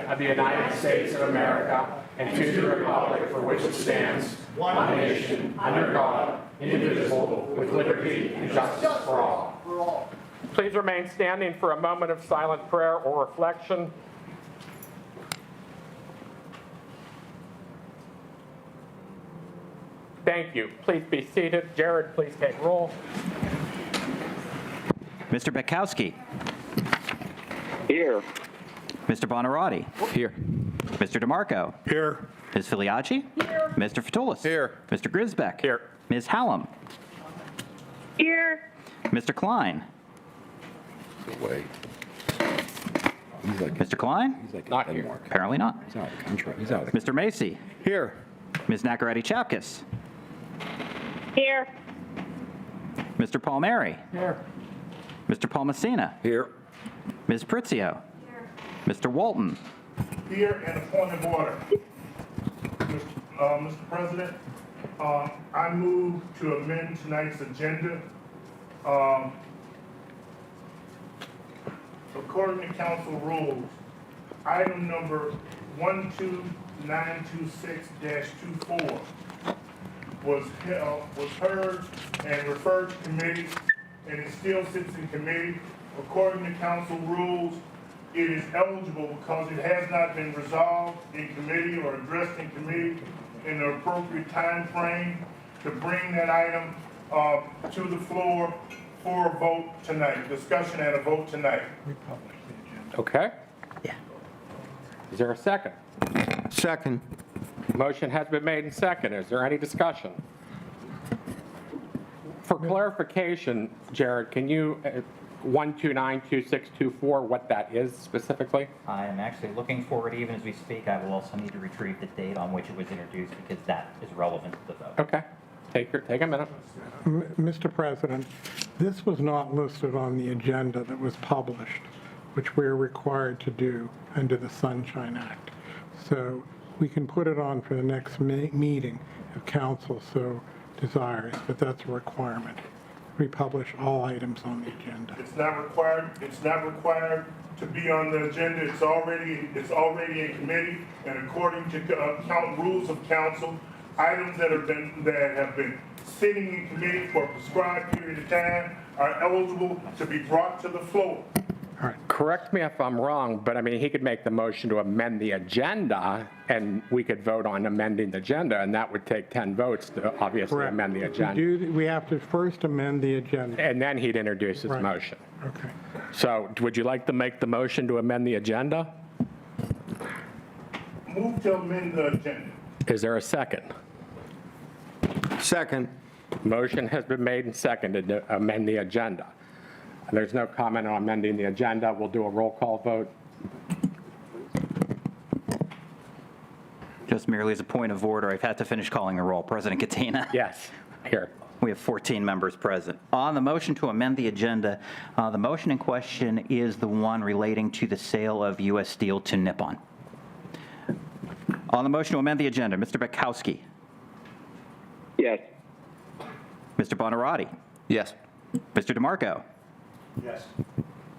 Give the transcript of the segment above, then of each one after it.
of the United States of America and to the republic for which it stands, one nation, under God, indivisible, with liberty and justice for all. Please remain standing for a moment of silent prayer or reflection. Thank you. Please be seated. Jared, please take roll. Mr. Bekowski. Here. Mr. Bonarotti. Here. Mr. DeMarco. Here. Ms. Filiaggi. Here. Mr. Fatulis. Here. Mr. Grisbeck. Here. Ms. Hallam. Here. Mr. Klein. Wait. He's like, Mr. Klein? he's like Not in here. Denmark. Apparently not. He's out of the country. He's out of the Mr. Macy. Here. Ms. Nakaradi-Chapkus. Here. Mr. Palmieri. Here. Mr. Palmasina. Here. Ms. Pritzio. Mr. Walton. Here and a point of order. Mr. President, I move to amend tonight's agenda. According to council rules, item number 12926-24 was heard and referred to committee, and it still sits in committee. According to council rules, it is eligible because it has not been resolved in committee or addressed in committee in the appropriate time frame to bring that item to the floor for a vote tonight, discussion and a vote tonight. Okay. Yeah. Is there a second? Second. Motion has been made and seconded. Is there any discussion? For clarification, Jared, can you 1292624 what that is specifically? I am actually looking for it even as we speak. I will also need to retrieve the date on which it was introduced because that is relevant to the vote. Okay. Take a minute. Mr. President, this was not listed on the agenda that was published, which we're required to do under the Sunshine Act. So we can put it on for the next meeting if council so desires, but that's a requirement. We publish all items on the agenda. It's not required to be on the agenda. It's already in committee, and according to rules of council, items that have been sitting in committee for a prescribed period of time are eligible to be brought to the floor. All right. Correct me if I'm wrong, but I mean, he could make the motion to amend the agenda, and we could vote on amending the agenda, and that would take 10 votes to obviously Correct. amend the agenda. We have to first amend the agenda. And then he'd introduce his Right. motion. Okay. So would you like to make the motion to amend the agenda? Move to amend the agenda. Is there a second? Second. Motion has been made and seconded to amend the agenda. There's no comment on amending the agenda. We'll do a roll call vote. Just merely as a point of order, I've had to finish calling a roll. President Katina. Yes, here. We have 14 members present. On the motion to amend the agenda, the motion in question is the one relating to the sale of U.S. Steel to Nippon. On the motion to amend the agenda, Mr. Bekowski. Yes. Mr. Bonarotti. Yes. Mr. DeMarco. Yes.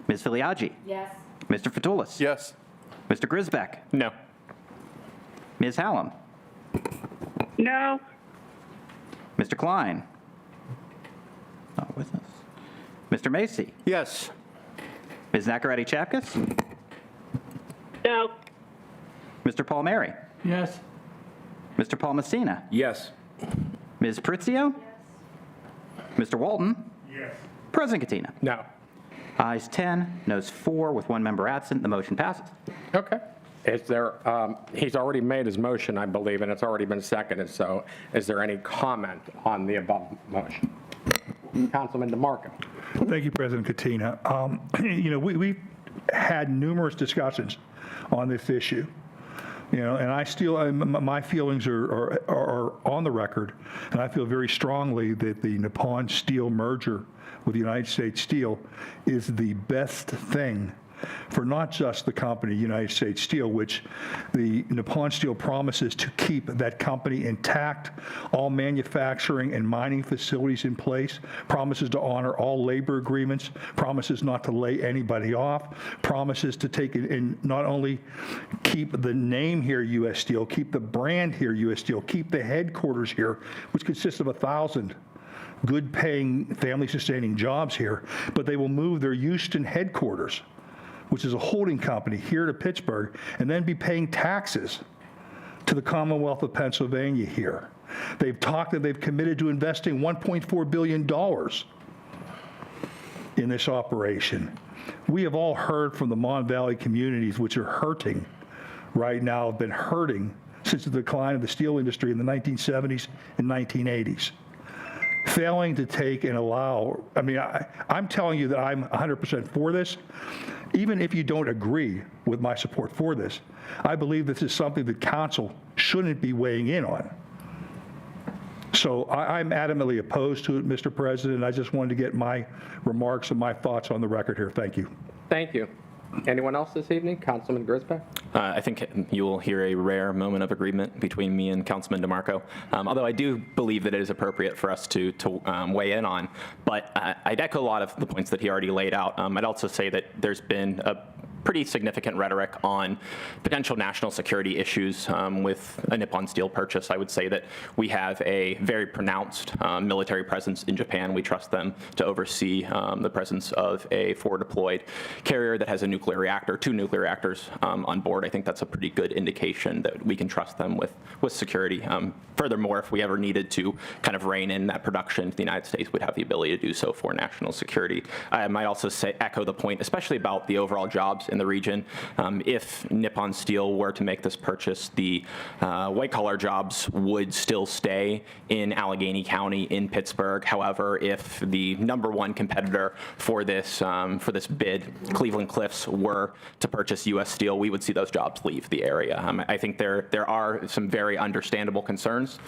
Ms. Filiaggi. Yes. Mr. Fatulis. Yes. Mr. Grisbeck. No. Ms. Hallam. No. Mr. Klein. Not with us. Mr. Macy. Yes. Ms. Nakaradi-Chapkus. No. Mr. Palmieri. Yes. Mr. Palmasina. Yes. Ms. Pritzio. Mr. Walton. Yes. President Katina. No. Ayes 10, noes 4, with one member absent. The motion passes. Okay. Is there, he's already made his motion, I believe, and it's already been seconded, so is there any comment on the above motion? Councilman DeMarco. Thank you, President Katina. We've had numerous discussions on this issue. And I still, my feelings are on the record, and I feel very strongly that the Nippon Steel merger with the United States Steel is the best thing for not just the company, United States Steel, which the Nippon Steel promises to keep that company intact, all manufacturing and mining facilities in place, promises to honor all labor agreements, promises not to lay anybody off, promises to take it and not only keep the name here, U.S. Steel, keep the brand here, U.S. Steel, keep the headquarters here, which consists of 1,000 good-paying, family-sustaining jobs here, but they will move their Houston headquarters, which is a holding company, here to Pittsburgh, and then be paying taxes to the Commonwealth of Pennsylvania here. They've talked that they've committed to investing $1.4 billion in this operation. We have all heard from the Mon Valley communities, which are hurting right now, have been hurting since the decline of the steel industry in the 1970s and 1980s. Failing to take and allow, I mean, I'm telling you that I'm 100% for this. Even if you don't agree with my support for this, I believe this is something that council shouldn't be weighing in on. So I'm adamantly opposed to it, Mr. President. I just wanted to get my remarks and my thoughts on the record here. Thank you. Thank you. Anyone else this evening? Councilman Grisbeck? I think you will hear a rare moment of agreement between me and Councilman DeMarco, although I do believe that it is appropriate for us to weigh in on. But I'd echo a lot of the points that he already laid out. I'd also say that there's been a pretty significant rhetoric on potential national security issues with a Nippon Steel purchase. I would say that we have a very pronounced military presence in Japan. We trust them to oversee the presence of a forward-deployed carrier that has a nuclear reactor, 2 nuclear reactors on board. I think that's a pretty good indication that we can trust them with security. Furthermore, if we ever needed to kind of rein in that production, the United States would have the ability to do so for national security. I might also echo the point, especially about the overall jobs in the region. If Nippon Steel were to make this purchase, the white-collar jobs would still stay in Allegheny County in Pittsburgh. However, if the #1 competitor for this bid, Cleveland Cliffs, were to purchase U.S. Steel, we would see those jobs leave the area. I think there are some very understandable concerns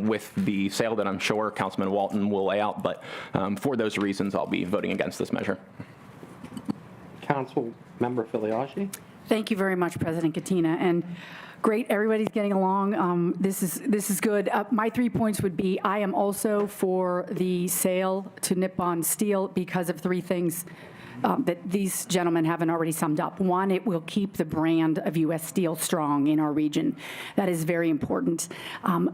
with the sale that I'm sure Councilman Walton will lay out, but for those reasons, I'll be voting against this measure. Council Member Filiaggi? Thank you very much, President Katina. And great, everybody's getting along. This is good. My 3 points would be, I am also for the sale to Nippon Steel because of 3 things that these gentlemen haven't already summed up. One, it will keep the brand of U.S. Steel strong in our region. That is very important.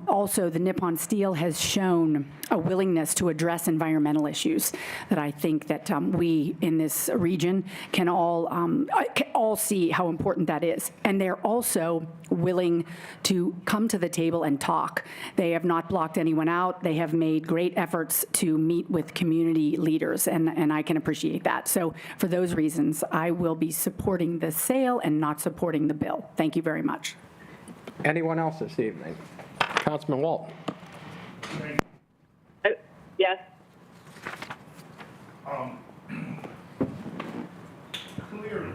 Also, the Nippon Steel has shown a willingness to address environmental issues that I think that we in this region can all see how important that is. And they're also willing to come to the table and talk. They have not blocked anyone out. They have made great efforts to meet with community leaders, and I can appreciate that. So for those reasons, I will be supporting the sale and not supporting the bill. Thank you very much. Anyone else this evening? Councilman Walton? Yes. Clearly,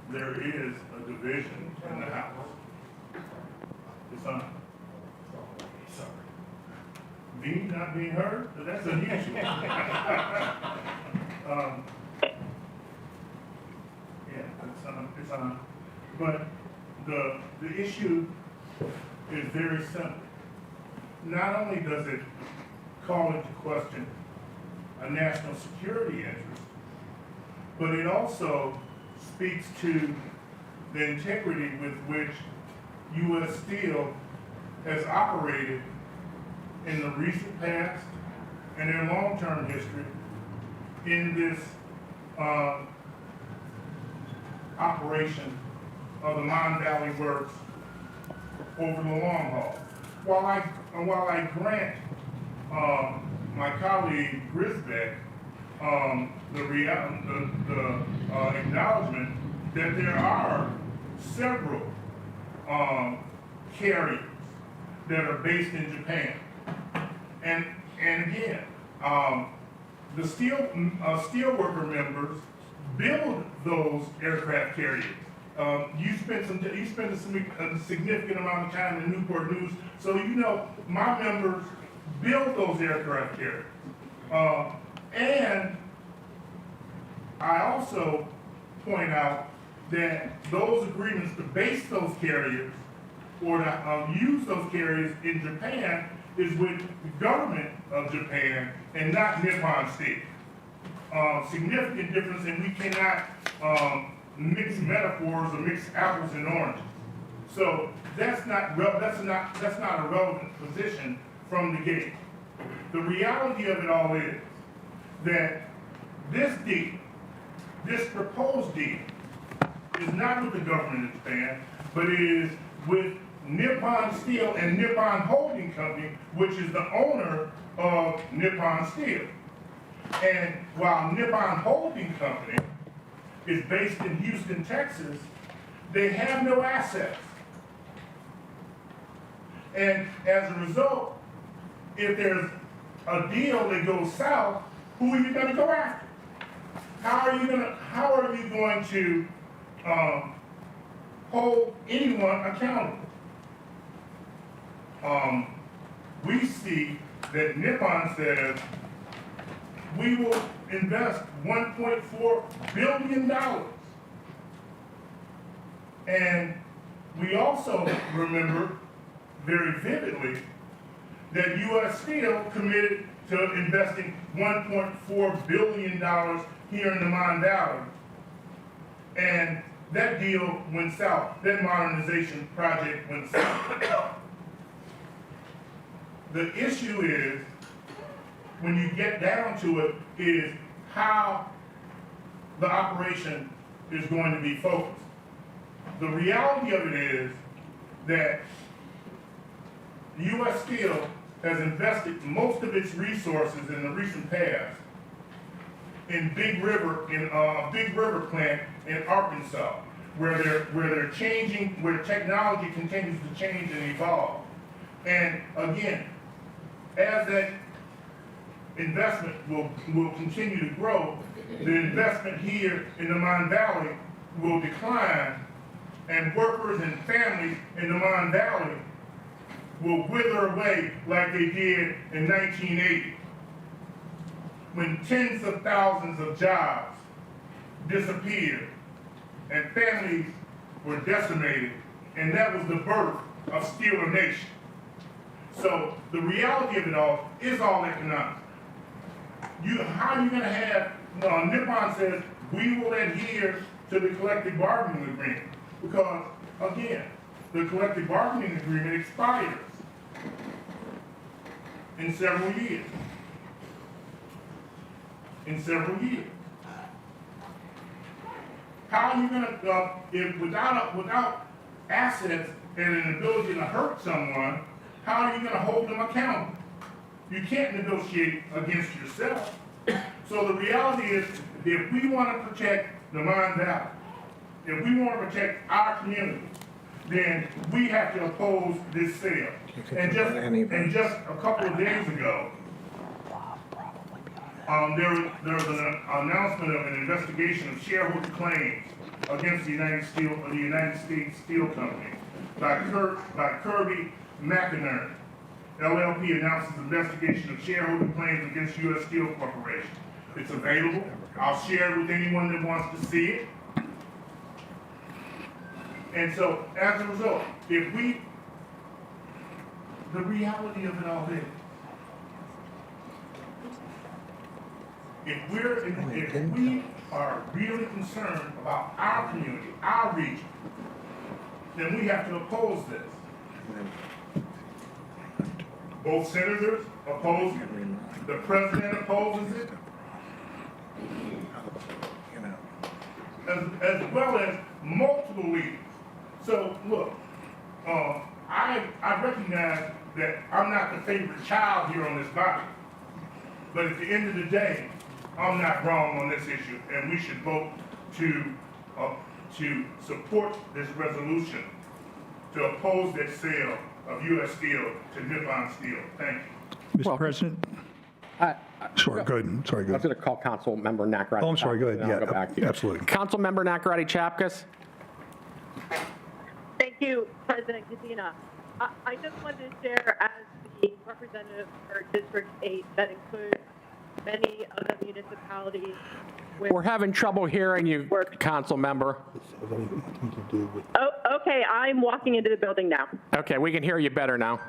there is a division in the House. It's on. Sorry. Me not being heard? That's unusual. Yeah, it's on. But the issue is very simple. Not only does it call into question a national security interest, but it also speaks to the integrity with which U.S. Steel has operated in the recent past and in long-term history in this operation of the Mon Valley Works over the long haul. While I grant my colleague Grisbeck the acknowledgement that there are several carriers that are based in Japan, and again, the steelworker members build those aircraft carriers. You spend a significant amount of time in Newport News, so you know my members build those aircraft carriers. And I also point out that those agreements to base those carriers or to use those carriers in Japan is with the government of Japan and not Nippon Steel. Significant difference, and we cannot mix metaphors or mix apples and oranges. So that's not a relevant position from the gate. The reality of it all is that this deal, this proposed deal, is not with the government of Japan, but it is with Nippon Steel and Nippon Holding Company, which is the owner of Nippon Steel. And while Nippon Holding Company is based in Houston, Texas, they have no assets. And as a result, if there's a deal that goes south, who are you going to go after? How are you going to hold anyone accountable? We see that Nippon says we will invest $1.4 billion. And we also remember very vividly that U.S. Steel committed to investing $1.4 billion here in the Mon Valley. And that deal went south. That modernization project went south. The issue is, when you get down to it, is how the operation is going to be focused. The reality of it is that U.S. Steel has invested most of its resources in the recent past in Big River plant in Arkansas, where technology continues to change and evolve. And again, as that investment will continue to grow, the investment here in the Mon Valley will decline, and workers and families in the Mon Valley will wither away like they did in 1980, when tens of thousands of jobs disappeared and families were decimated, and that was the birth of Steeler Nation. So the reality of it all is all economic. How are you going to have, Nippon says, we will adhere to the collective bargaining agreement, because, again, the collective bargaining agreement expires in several years. How are you going to, if without assets and an ability to hurt someone, how are you going to hold them accountable? You can't negotiate against yourself. So the reality is, if we want to protect the Mon Valley, if we want to protect our community, then we have to oppose this sale. And just a couple of days ago, there was an announcement of an investigation of shareholder claims against the United States Steel Company by Kirby McInerney. LLP announces investigation of shareholder claims against U.S. Steel Corporation. It's available. I'll share it with anyone that wants to see it. And so, as a result, the reality of it all is, if we are really concerned about our community, our region, then we have to oppose this. Both senators oppose it. The president opposes it. As well as multiple leaders. So look, I recognize that I'm not the favorite child here on this body, but at the end of the day, I'm not wrong on this issue, and we should vote to support this resolution to oppose that sale of U.S. Steel to Nippon Steel. Thank you. Mr. President? Sorry, go ahead. Sorry, go I was ahead. going to call Council Member Nakaradi. Oh, I'm sorry, go ahead. and I'll Yeah, go back to you. absolutely. Council Member Nakaradi Chapkus. Thank you, President Katina. I just wanted to share, as the representative for District 8 that includes many of the municipalities. We're having trouble hearing you, council member. Oh, okay, I'm walking into the building now. Okay, we can hear you better now.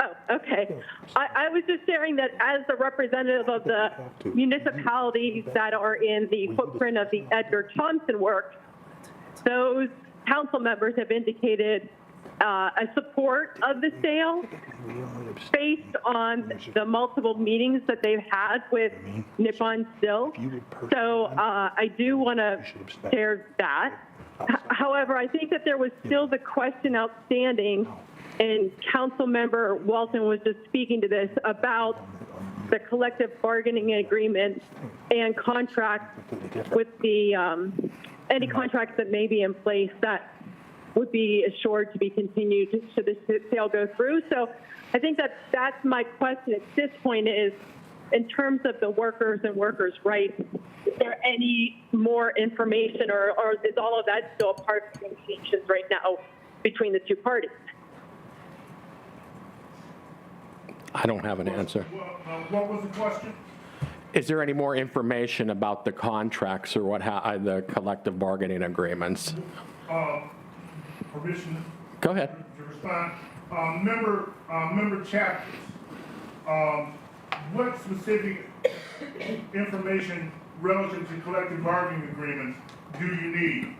Oh, okay. I was just sharing that as the representative of the municipalities that are in the footprint of the Edgar Thompson work, those council members have indicated a support of the sale based on the multiple meetings that they've had with Nippon Steel. So I do want to share that. However, I think that there was still the question outstanding, and Councilmember Walton was just speaking to this, about the collective bargaining agreement and contracts with the, any contracts that may be in place that would be assured to be continued should the sale go through. So I think that that's my question at this point is, in terms of the workers and workers' rights, is there any more information or is all of that still a part of negotiations right now between the two parties? I don't have an answer. What was the question? Is there any more information about the contracts or the collective bargaining agreements? Permission Go ahead. to respond. Member Chapters, what specific information relative to collective bargaining agreements do you need?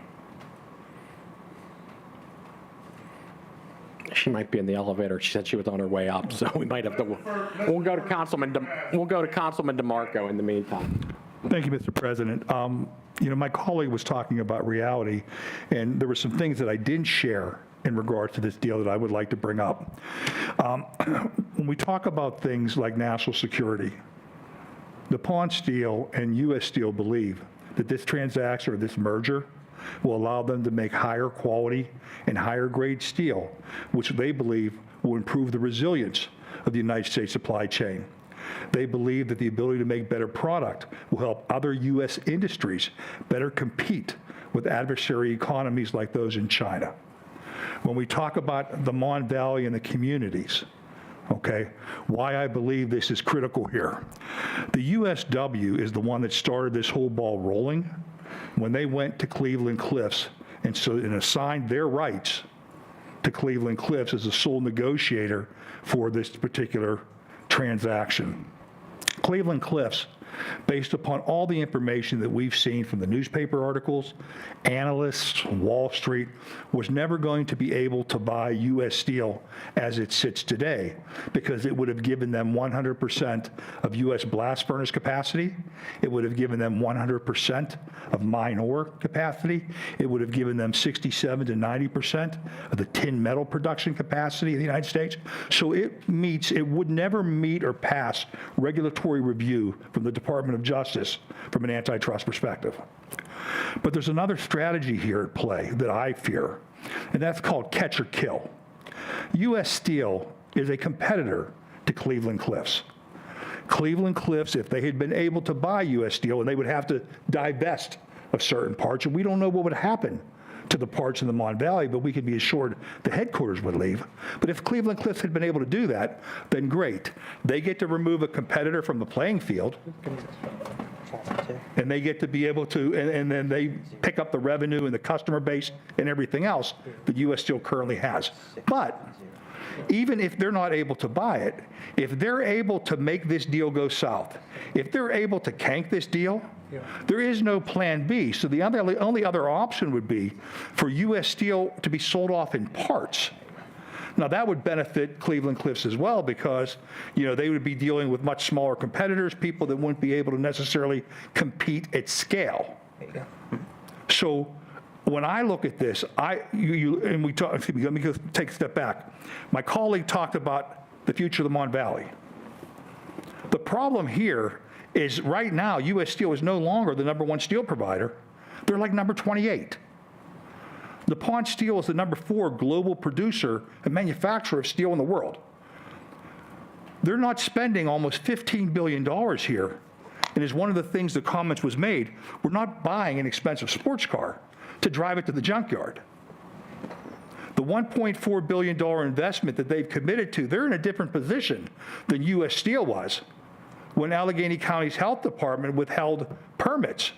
She might be in the elevator. She said she was on her way up, so we might have to. We'll go to Councilman DeMarco in the meantime. Thank you, Mr. President. My colleague was talking about reality, and there were some things that I didn't share in regards to this deal that I would like to bring up. When we talk about things like national security, Nippon Steel and U.S. Steel believe that this transaction or this merger will allow them to make higher quality and higher grade steel, which they believe will improve the resilience of the United States supply chain. They believe that the ability to make better product will help other U.S. industries better compete with adversary economies like those in China. When we talk about the Mon Valley and the communities, okay, why I believe this is critical here. The USW is the one that started this whole ball rolling when they went to Cleveland Cliffs and assigned their rights to Cleveland Cliffs as the sole negotiator for this particular transaction. Cleveland Cliffs, based upon all the information that we've seen from the newspaper articles, analysts, Wall Street, was never going to be able to buy U.S. Steel as it sits today because it would have given them 100% of U.S. blast furnace capacity. It would have given them 100% of mine ore capacity. It would have given them 67 to 90% of the tin metal production capacity of the United States. So it would never meet or pass regulatory review from the Department of Justice from an antitrust perspective. But there's another strategy here at play that I fear, and that's called catch or kill. U.S. Steel is a competitor to Cleveland Cliffs. Cleveland Cliffs, if they had been able to buy U.S. Steel, and they would have to divest of certain parts, and we don't know what would happen to the parts in the Mon Valley, but we could be assured the headquarters would leave. But if Cleveland Cliffs had been able to do that, then great. They get to remove a competitor from the playing field, and they get to be able to, and then they pick up the revenue and the customer base and everything else that U.S. Steel currently has. But even if they're not able to buy it, if they're able to make this deal go south, if they're able to cank this deal, there is no plan B. So the only other option would be for U.S. Steel to be sold off in parts. Now, that would benefit Cleveland Cliffs as well because, they would be dealing with much smaller competitors, people that wouldn't be able to necessarily compete at scale. So when I look at this, let me take a step back. My colleague talked about the future of the Mon Valley. The problem here is right now, U.S. Steel is no longer the number one steel provider. They're like number 28. Nippon Steel is the number 4 global producer and manufacturer of steel in the world. They're not spending almost $15 billion here. And as one of the things the comments was made, we're not buying an expensive sports car to drive it to the junkyard. The $1.4 billion investment that they've committed to, they're in a different position than U.S. Steel was when Allegheny County's health department withheld permits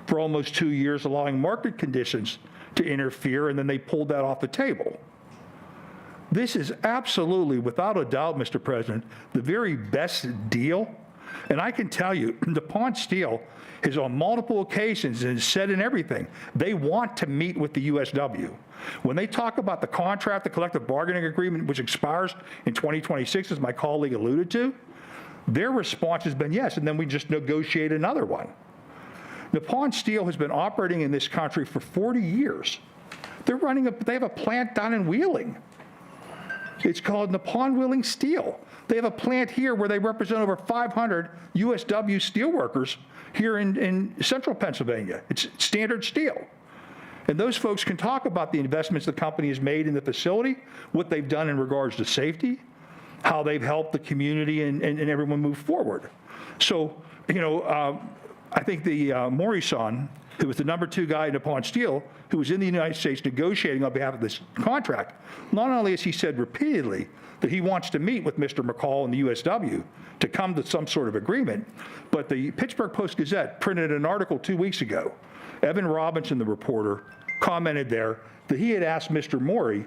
for almost 2 years, allowing market conditions to interfere, and then they pulled that off the table. This is absolutely, without a doubt, Mr. President, the very best deal. And I can tell you, DuPont Steel has on multiple occasions and said in everything, they want to meet with the USW. When they talk about the contract, the collective bargaining agreement, which expires in 2026, as my colleague alluded to, their response has been yes, and then we just negotiate another one. DuPont Steel has been operating in this country for 40 years. They have a plant down in Wheeling. It's called Nippon Wheeling Steel. They have a plant here where they represent over 500 USW steelworkers here in central Pennsylvania. It's Standard Steel. And those folks can talk about the investments the company has made in the facility, what they've done in regards to safety, how they've helped the community and everyone move forward. So, I think the Morrison, who was the #2 guy in DuPont Steel, who was in the United States negotiating on behalf of this contract, not only has he said repeatedly that he wants to meet with Mr. McCall and the USW to come to some sort of agreement, but the Pittsburgh Post-Gazette printed an article 2 weeks ago. Evan Robinson, the reporter, commented there that he had asked Mr. Morey,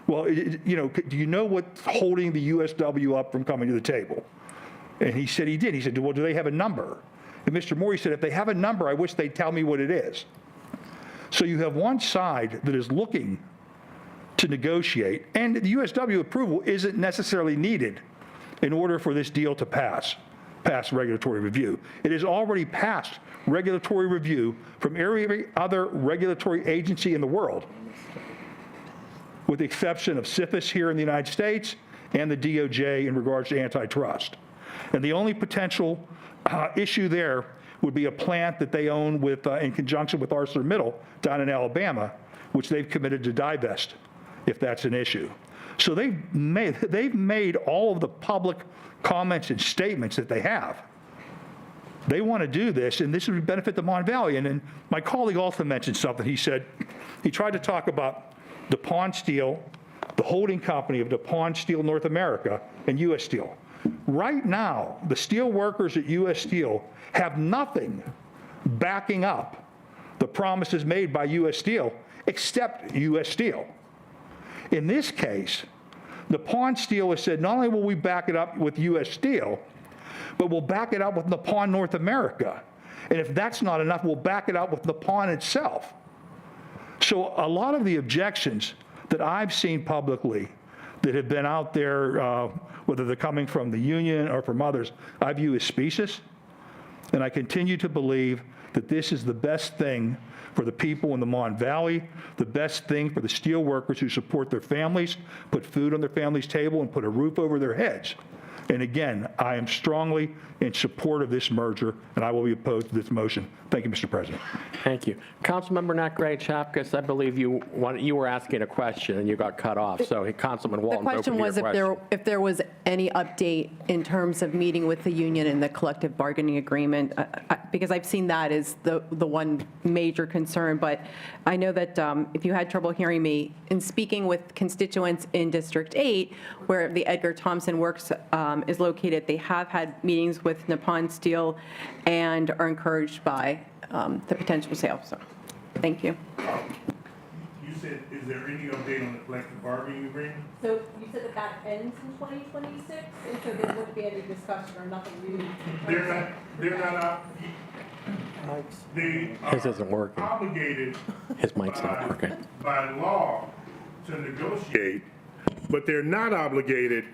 well, do you know what's holding the USW up from coming to the table? And he said he did. He said, well, do they have a number? And Mr. Morey said, if they have a number, I wish they'd tell me what it is. So you have one side that is looking to negotiate, and the USW approval isn't necessarily needed in order for this deal to pass regulatory review. It has already passed regulatory review from every other regulatory agency in the world, with the exception of CFIUS here in the United States and the DOJ in regards to antitrust. And the only potential issue there would be a plant that they own with, in conjunction with ArcelorMittal down in Alabama, which they've committed to divest, if that's an issue. So they've made all of the public comments and statements that they have. They want to do this, and this would benefit the Mon Valley. And then my colleague also mentioned something. He said, he tried to talk about DuPont Steel, the holding company of DuPont Steel North America, and U.S. Steel. Right now, the steel workers at U.S. Steel have nothing backing up the promises made by U.S. Steel except U.S. Steel. In this case, DuPont Steel has said not only will we back it up with U.S. Steel, but we'll back it up with Nippon North America. And if that's not enough, we'll back it up with Nippon itself. So a lot of the objections that I've seen publicly that have been out there, whether they're coming from the union or from others, I view as specious. And I continue to believe that this is the best thing for the people in the Mon Valley, the best thing for the steel workers who support their families, put food on their families' table, and put a roof over their heads. And again, I am strongly in support of this merger, and I will be opposed to this motion. Thank you, Mr. President. Thank you. Councilmember Nackray Chapkus, I believe you were asking a question and you got cut off. So Councilman Walton, the question was if there was any update in terms of meeting with the union and the collective bargaining agreement, because I've seen that as the one major concern. But I know that if you had trouble hearing me, in speaking with constituents in District 8, where the Edgar Thomson Works is located, they have had meetings with Nippon Steel and are encouraged by the potential sale. So, thank you. You said, is there any update on the collective bargaining agreement? So you said that ends in 2026, and so there wouldn't be any discussion or nothing new? They're not out. They His isn't working. obligated His mic's not working. by law to negotiate, but they're not obligated.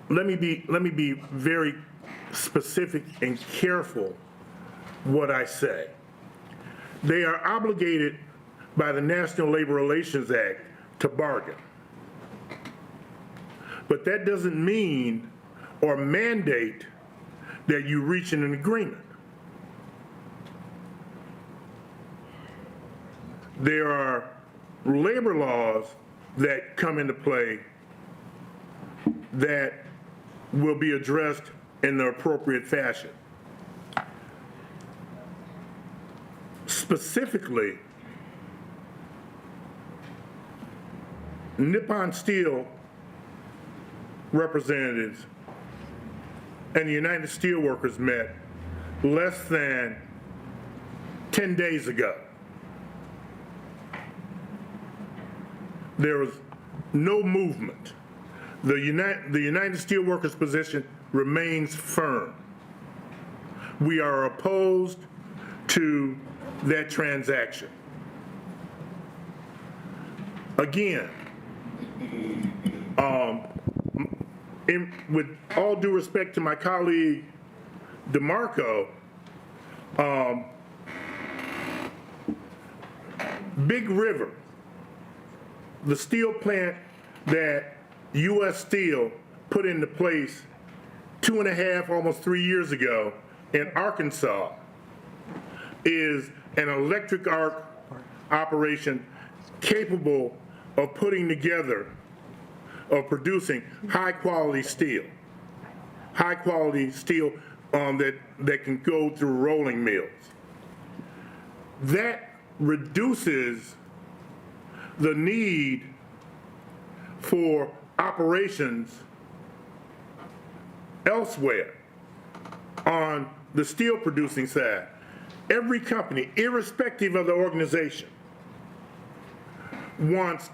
Let me be very specific and careful what I say. They are obligated by the National Labor Relations Act to bargain. But that doesn't mean or mandate that you reach an agreement. There are labor laws that come into play that will be addressed in the appropriate fashion. specifically, Nippon Steel representatives and the United Steelworkers met less than 10 days ago. There was no movement. The United Steelworkers position remains firm. We are opposed to that transaction. Again, with all due respect to my colleague DeMarco, Big River, the steel plant that U.S. Steel put into place 2.5, almost 3 years ago in Arkansas, is an electric arc operation capable of putting together, of producing high-quality steel that can go through rolling mills. That reduces the need for operations elsewhere on the steel producing side. Every company, irrespective of the organization, wants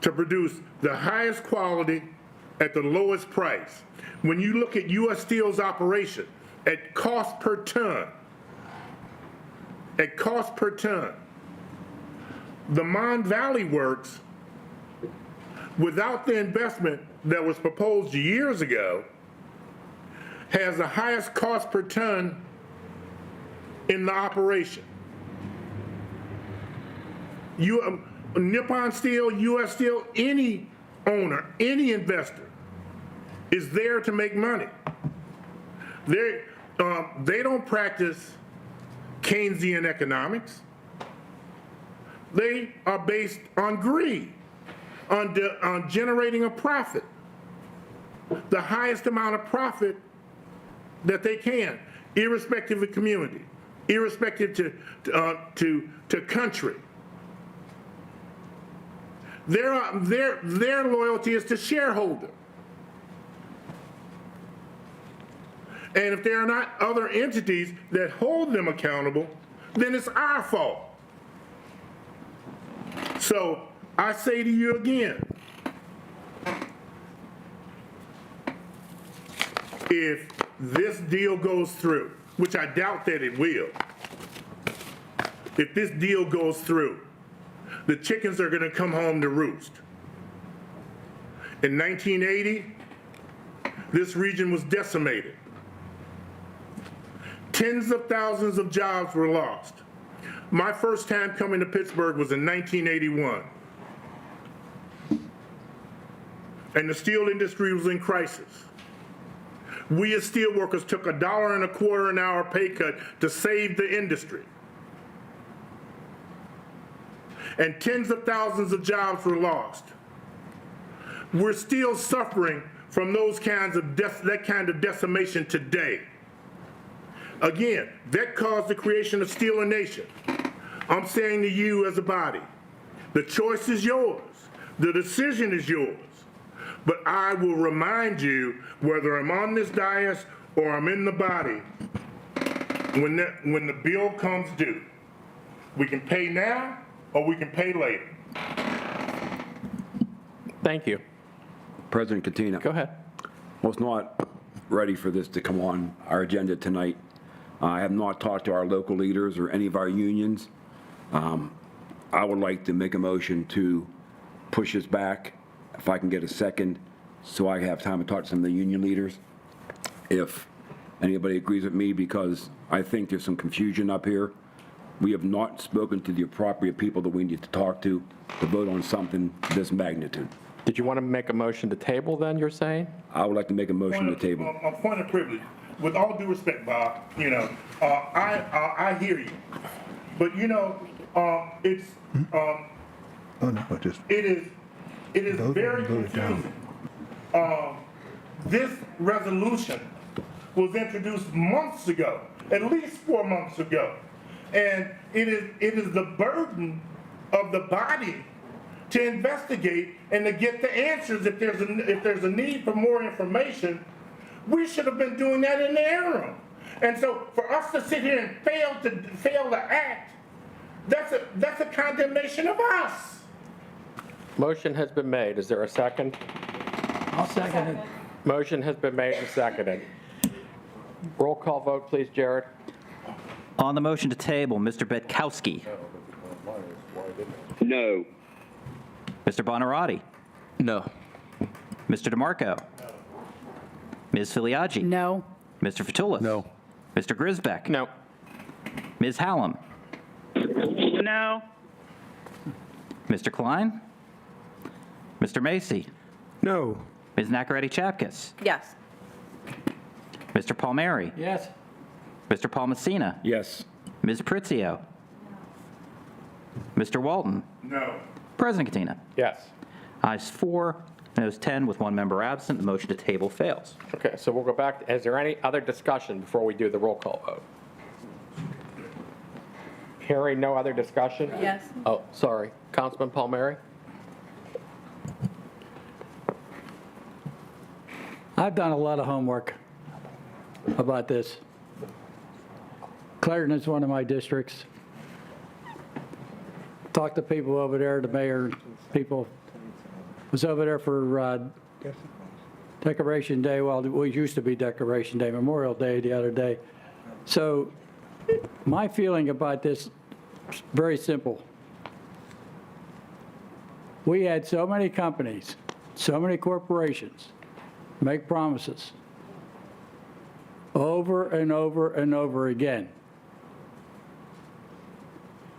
to produce the highest quality at the lowest price. When you look at U.S. Steel's operation at cost per ton, the Mon Valley Works, without the investment that was proposed years ago, has the highest cost per ton in the operation. Nippon Steel, U.S. Steel, any owner, any investor is there to make money. They don't practice Keynesian economics. They are based on greed, on generating a profit, the highest amount of profit that they can, irrespective of community, irrespective to country. Their loyalty is to shareholder. And if there are not other entities that hold them accountable, then it's our fault. So I say to you again, if this deal goes through, which I doubt that it will, if this deal goes through, the chickens are going to come home to roost. In 1980, this region was decimated. Tens of thousands of jobs were lost. My first time coming to Pittsburgh was in 1981. And the steel industry was in crisis. We as steelworkers took $1.25 an hour pay cut to save the industry. And tens of thousands of jobs were lost. We're still suffering from that kind of decimation today. Again, that caused the creation of Steeler Nation. I'm saying to you as a body, the choice is yours. The decision is yours. But I will remind you, whether I'm on this dais or I'm in the body, when the bill comes due, we can pay now or we can pay later. Thank you. President Katina. Go ahead. Was not ready for this to come on our agenda tonight. I have not talked to our local leaders or any of our unions. I would like to make a motion to push this back, if I can get a second, so I have time to talk to some of the union leaders. If anybody agrees with me, because I think there's some confusion up here. We have not spoken to the appropriate people that we need to talk to vote on something this magnitude. Did you want to make a motion to table then, you're saying? I would like to make a motion to table. A point of privilege. With all due respect, Bob, I hear you. But it is very confusing. This resolution was introduced months ago, at least 4 months ago. And it is the burden of the body to investigate and to get the answers. If there's a need for more information, we should have been doing that in the interim. And so for us to sit here and fail to act, that's a condemnation of us. Motion has been made. Is there a second? I'll second it. Motion has been made and seconded. Roll call vote, please, Jared. On the motion to table, Mr. Betkowski. No. Mr. Bonarotti. No. Mr. DeMarco. Ms. Filiaggi. No. Mr. Fatulis. No. Mr. Grisbeck. No. Ms. Hallam. No. Mr. Klein. Mr. Macy. No. Ms. Nacarati Chapkus. Yes. Mr. Palmieri. Yes. Mr. Palmacina. Yes. Ms. Pritzio. Mr. Walton. No. President Katina. Yes. Ayes 4, noes 10, with one member absent. The motion to table fails. Okay, so we'll go back. Is there any other discussion before we do the roll call vote? Hearing no other discussion? Yes. Oh, sorry. Councilman Palmieri? I've done a lot of homework about this. Clarendon is one of my districts. Talked to people over there, the mayor, people. Was over there for Decoration Day. Well, it used to be Decoration Day, Memorial Day the other day. So my feeling about this is very simple. We had so many companies, so many corporations make promises over and over and over again.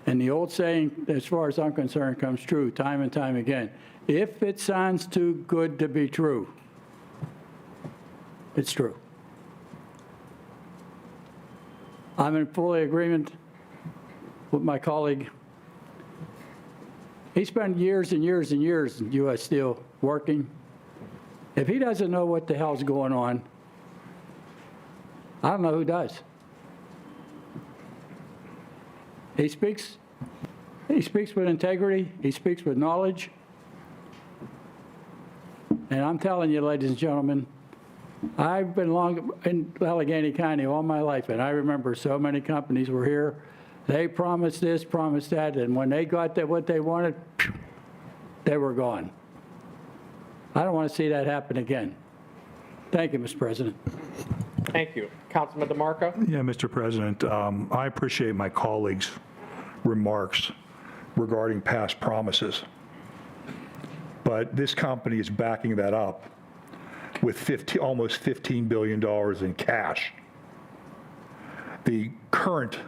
And the old saying, as far as I'm concerned, comes true time and time again. If it sounds too good to be true, it's true. I'm in full agreement with my colleague. He spent years and years and years in U.S. Steel working. If he doesn't know what the hell's going on, I don't know who does. He speaks with integrity, he speaks with knowledge. And I'm telling you, ladies and gentlemen, I've been long in Allegheny County all my life, and I remember so many companies were here. They promised this, promised that, and when they got what they wanted, they were gone. I don't want to see that happen again. Thank you, Mr. President. Thank you. Councilman DeMarco? Yeah, Mr. President, I appreciate my colleagues' remarks regarding past promises. But this company is backing that up with almost $15 billion in cash. The current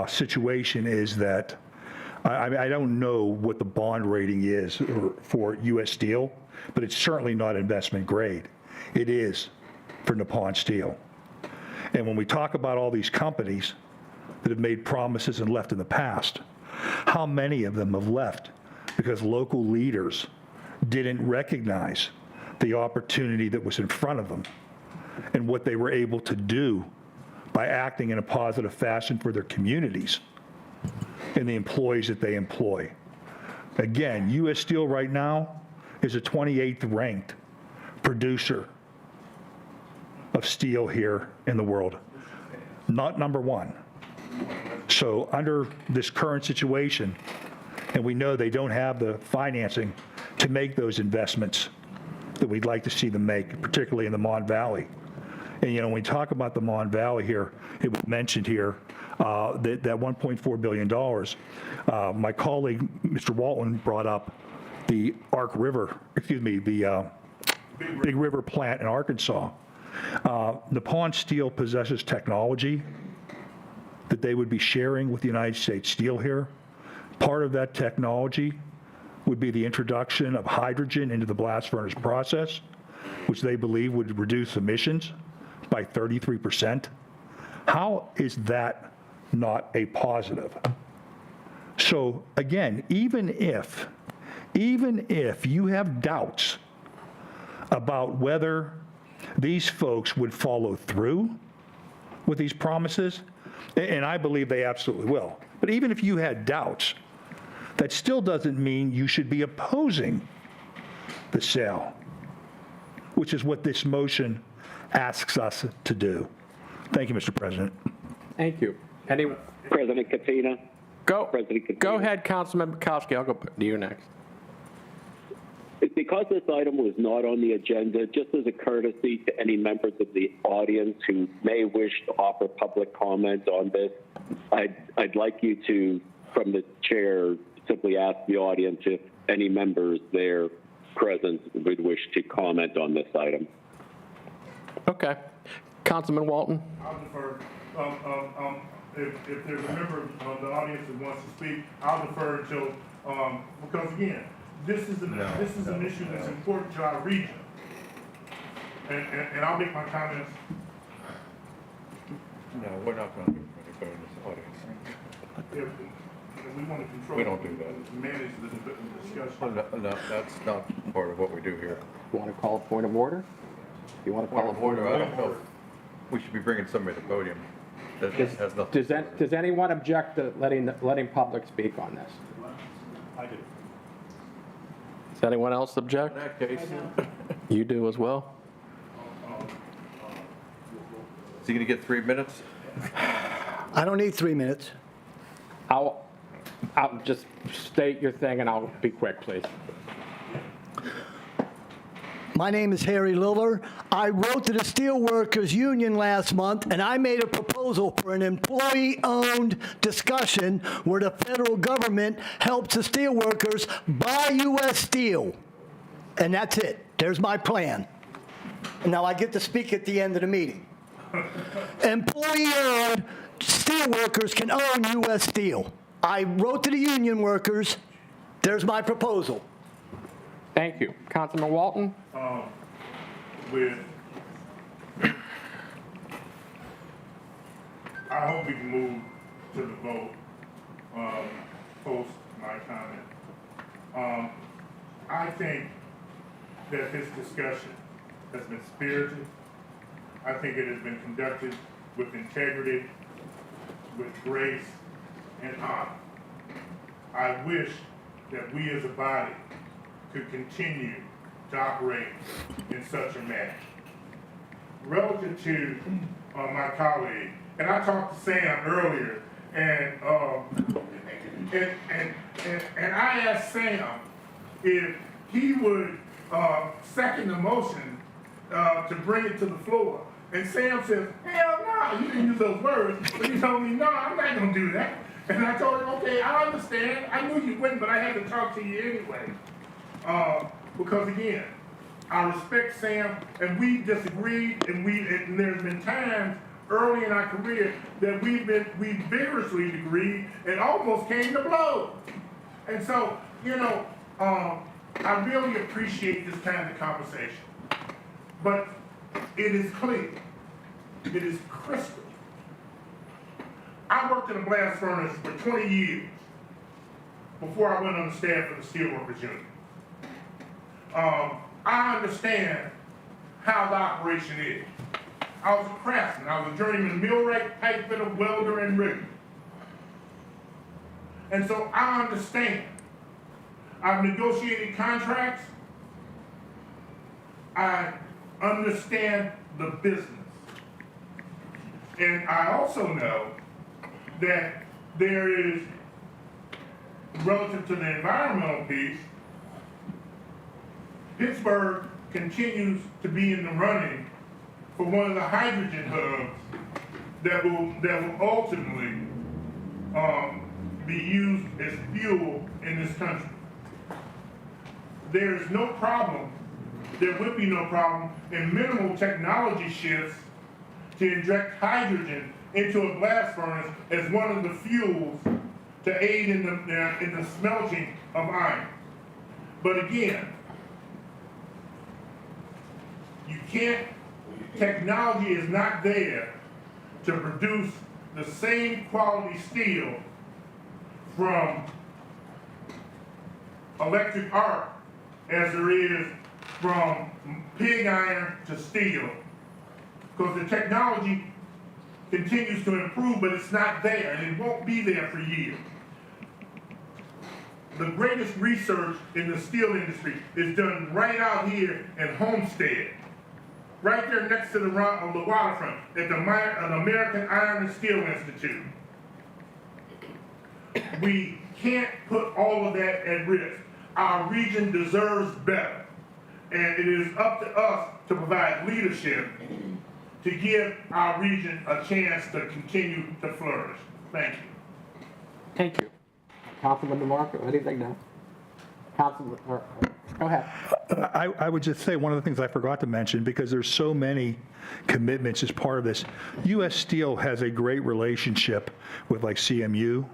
situation is that I don't know what the bond rating is for U.S. Steel, but it's certainly not investment grade. It is for Nippon Steel. And when we talk about all these companies that have made promises and left in the past, how many of them have left because local leaders didn't recognize the opportunity that was in front of them and what they were able to do by acting in a positive fashion for their communities and the employees that they employ. Again, U.S. Steel right now is a 28th ranked producer of steel here in the world, not number one. So under this current situation, and we know they don't have the financing to make those investments that we'd like to see them make, particularly in the Mon Valley. And, when we talk about the Mon Valley here, it was mentioned here that $1.4 billion. My colleague, Mr. Walton, brought up the the Big River plant in Arkansas. Nippon Steel possesses technology that they would be sharing with the United States Steel here. Part of that technology would be the introduction of hydrogen into the blast furnace process, which they believe would reduce emissions by 33%. How is that not a positive? So again, even if you have doubts about whether these folks would follow through with these promises, And I believe they absolutely will. But even if you had doubts, that still doesn't mean you should be opposing the sale, which is what this motion asks us to do. Thank you, Mr. President. Thank you. President Katina. President Katina. Go ahead, Councilman Bukowski. I'll go to you next. Because this item was not on the agenda, just as a courtesy to any members of the audience who may wish to offer public comment on this, I'd like you to, from the chair, simply ask the audience if any members there present would wish to comment on this item. Okay. Councilman Walton? I'll defer. If there's a member of the audience that wants to speak, I'll defer until, because again, this is an issue that's important to our region. And I'll make my comments. No, we're not going to give anybody in this audience. If we want to control. We don't do that. Manage the discussion. No, that's not part of what we do here. You want to call a point of order? You want to call Point of order, I don't know. We should be bringing somebody to the podium. That has nothing. Does anyone object to letting public speak on this? I do. Does anyone else object? In that case, You do as well? is he going to get 3 minutes? I don't need 3 minutes. I'll just state your thing and I'll be quick, please. My name is Harry Liller. I wrote to the Steelworkers Union last month, and I made a proposal for an employee-owned discussion where the federal government helps the steelworkers buy U.S. steel. And that's it. There's my plan. And now I get to speak at the end of the meeting. Employee-owned steelworkers can own U.S. steel. I wrote to the union workers. There's my proposal. Thank you. Councilman Walton? I hope we can move to the vote, post my comment. I think that this discussion has been spirited. I think it has been conducted with integrity, with grace, and honor. I wish that we as a body could continue to operate in such a manner. Relative to my colleague, and I talked to Sam earlier, and I asked Sam if he would second the motion to bring it to the floor. And Sam says, hell no, he didn't use those words, but he told me, no, I'm not gonna do that. And I told him, okay, I understand. I knew you wouldn't, but I had to talk to you anyway. Because again, I respect Sam, and we disagreed, and there's been times early in our career that we vigorously agreed and almost came to blows. And so, I really appreciate this kind of conversation. But it is clear, it is crystal. I worked in a blast furnace for 20 years before I went on the staff of the Steelworkers Union. I understand how the operation is. I was a craftsman. I was a journeyman millwright, pipe fitter, welder, and rigger. And so I understand. I've negotiated contracts. I understand the business. And I also know that there is, relative to the environmental piece, Pittsburgh continues to be in the running for one of the hydrogen hubs that will ultimately be used as fuel in this country. There is no problem, there would be no problem in minimal technology shifts to inject hydrogen into a blast furnace as one of the fuels to aid in the smelting of iron. But again, technology is not there to produce the same quality steel from electric arc as there is from pig iron to steel. Because the technology continues to improve, but it's not there, and it won't be there for years. The greatest research in the steel industry is done right out here in Homestead, right there next to the waterfront at the American Iron and Steel Institute. We can't put all of that at risk. Our region deserves better, and it is up to us to provide leadership to give our region a chance to continue to flourish. Thank you. Thank you. Councilman DeMarco, anything now? Councilman, go ahead. I would just say one of the things I forgot to mention, because there's so many commitments as part of this. U.S. Steel has a great relationship with like CMU.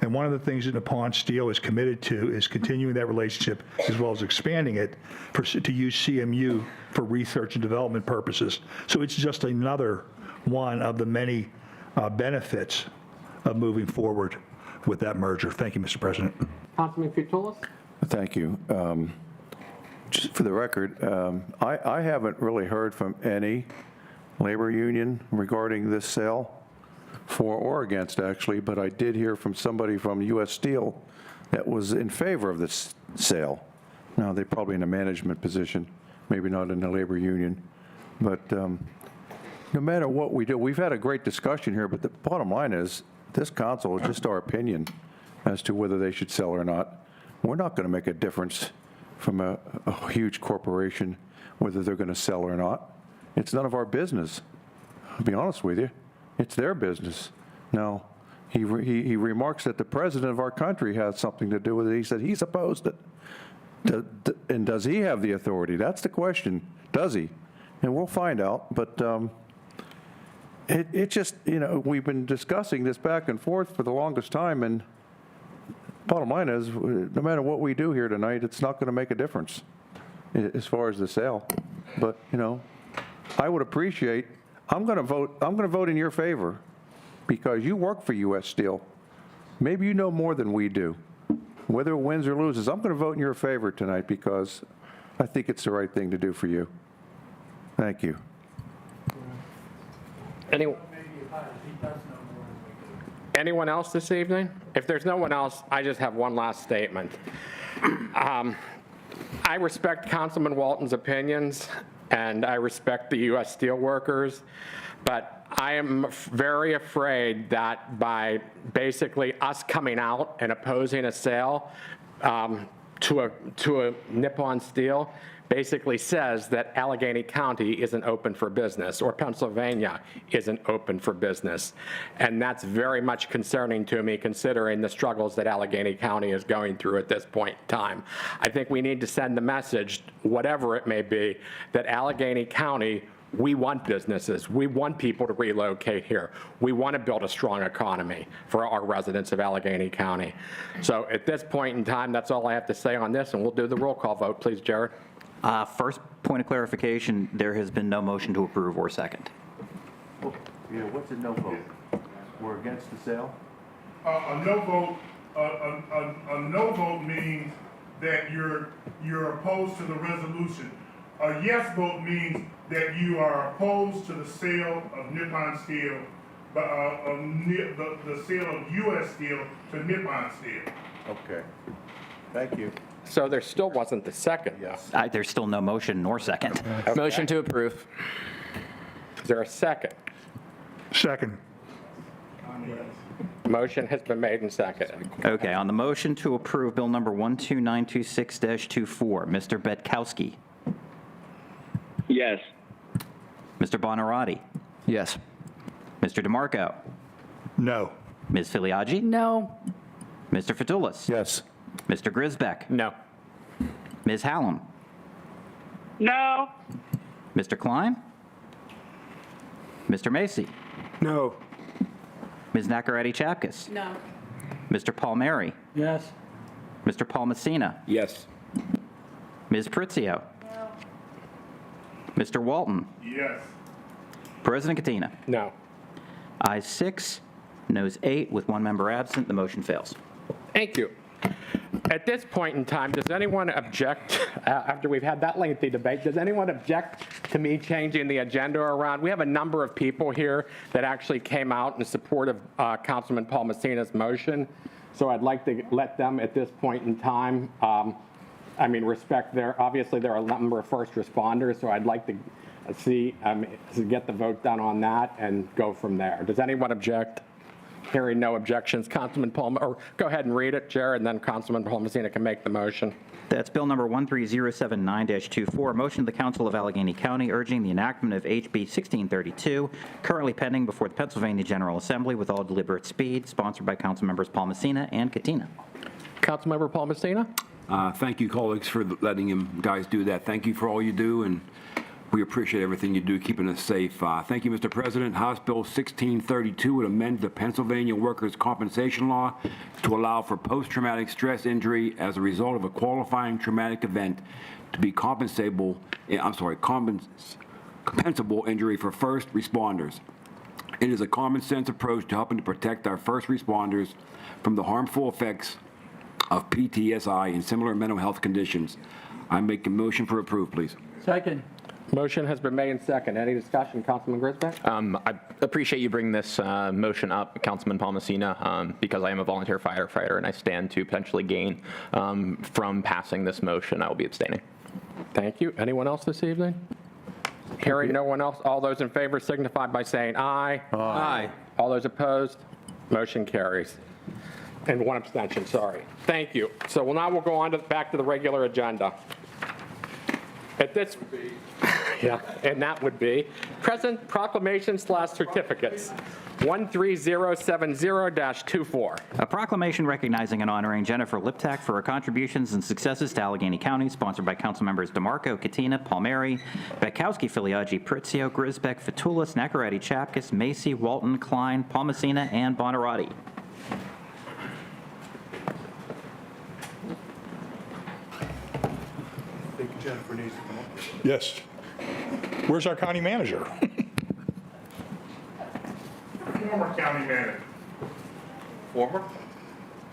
And one of the things that Nippon Steel is committed to is continuing that relationship as well as expanding it to use CMU for research and development purposes. So it's just another one of the many benefits of moving forward with that merger. Thank you, Mr. President. Councilman Futulis? Thank you. Just for the record, I haven't really heard from any labor union regarding this sale, for or against, actually, but I did hear from somebody from U.S. Steel that was in favor of this sale. Now, they're probably in a management position, maybe not in the labor union, but no matter what we do, we've had a great discussion here, but the bottom line is, this council is just our opinion as to whether they should sell or not. We're not going to make a difference from a huge corporation whether they're going to sell or not. It's none of our business. I'll be honest with you. It's their business. Now, he remarks that the president of our country has something to do with it. He said he's opposed it. And does he have the authority? That's the question. Does he? And we'll find out. But it just, we've been discussing this back and forth for the longest time, and bottom line is, no matter what we do here tonight, it's not going to make a difference as far as the sale. But, I would appreciate, I'm going to vote in your favor because you work for U.S. Steel. Maybe you know more than we do. Whether it wins or loses, I'm going to vote in your favor tonight because I think it's the right thing to do for you. Thank you. Anyone else this evening? If there's no one else, I just have one last statement. I respect Councilman Walton's opinions, and I respect the U.S. Steelworkers, but I am very afraid that by basically us coming out and opposing a sale to a Nippon Steel basically says that Allegheny County isn't open for business or Pennsylvania isn't open for business. And that's very much concerning to me considering the struggles that Allegheny County is going through at this point in time. I think we need to send the message, whatever it may be, that Allegheny County, we want businesses. We want people to relocate here. We want to build a strong economy for our residents of Allegheny County. So at this point in time, that's all I have to say on this, and we'll do the roll call vote. Please, Jared. First point of clarification, there has been no motion to approve or second. Yeah, what's a no vote? We're against the sale? A no vote means that you're opposed to the resolution. A yes vote means that you are opposed to the sale of Nippon Steel, the sale of U.S. Steel to Nippon Steel. Okay. Thank you. So there still wasn't the second. Yes. There's still no motion nor second. Okay. Motion to approve. Is there a second? Second. Motion has been made and seconded. Okay, on the motion to approve Bill number 12926-24, Mr. Betkowski. Yes. Mr. Bonarotti. Yes. Mr. DeMarco. No. Ms. Filiaggi. No. Mr. Fatulis. Yes. Mr. Grisbeck. No. Ms. Hallam. No. Mr. Klein. Mr. Macy. No. Ms. Nacaretti-Chapkus. No. Mr. Palmieri. Yes. Mr. Paul Messina. Yes. Ms. Pritzio. No. Mr. Walton. Yes. President Katina. No. Ayes 6, noes 8, with one member absent. The motion fails. Thank you. At this point in time, does anyone object, after we've had that lengthy debate, does anyone object to me changing the agenda around. We have a number of people here that actually came out in support of Councilman Paul Messina's motion. So I'd like to let them at this point in time, respect obviously there are a number of first responders, so I'd like to see, to get the vote done on that and go from there. Does anyone object? Hearing no objections, Councilman Paul, or go ahead and read it, Chair, and then Councilman Paul Messina can make the motion. That's Bill number 13079-24, a motion of the Council of Allegheny County urging the enactment of HB 1632, currently pending before the Pennsylvania General Assembly with all deliberate speed, sponsored by Council members Paul Messina and Katina. Councilmember Paul Messina? Thank you, colleagues, for letting him guys do that. Thank you for all you do, and we appreciate everything you do, keeping us safe. Thank you, Mr. President. House Bill 1632 would amend the Pennsylvania Workers' Compensation Law to allow for post-traumatic stress injury as a result of a qualifying traumatic event to be compensable injury for first responders. It is a common sense approach to helping to protect our first responders from the harmful effects of PTSI and similar mental health conditions. I make a motion for approval, please. Second. Motion has been made and second. Any discussion, Councilman Grisbeck? I appreciate you bringing this motion up, Councilman Paul Messina, because I am a volunteer firefighter and I stand to potentially gain from passing this motion. I will be abstaining. Thank you. Anyone else this evening? Hearing no one else, all those in favor signify by saying aye. Aye. All those opposed? Motion carries. And one abstention, sorry. Thank you. So we'll go on back to the regular agenda. At this, yeah, and that would be present proclamations/certificates. 13070-24. A proclamation recognizing and honoring Jennifer Liptak for her contributions and successes to Allegheny County, sponsored by council members DeMarco, Katina, Palmieri, Bekowski, Filiaggi, Pritzio, Grisbeck, Fatulis, Nacarati, Chapkus, Macy, Walton, Klein, Paul Messina, and Bonarotti. Jennifer needs to come up. Yes. Where's our county manager? Former county manager. Former?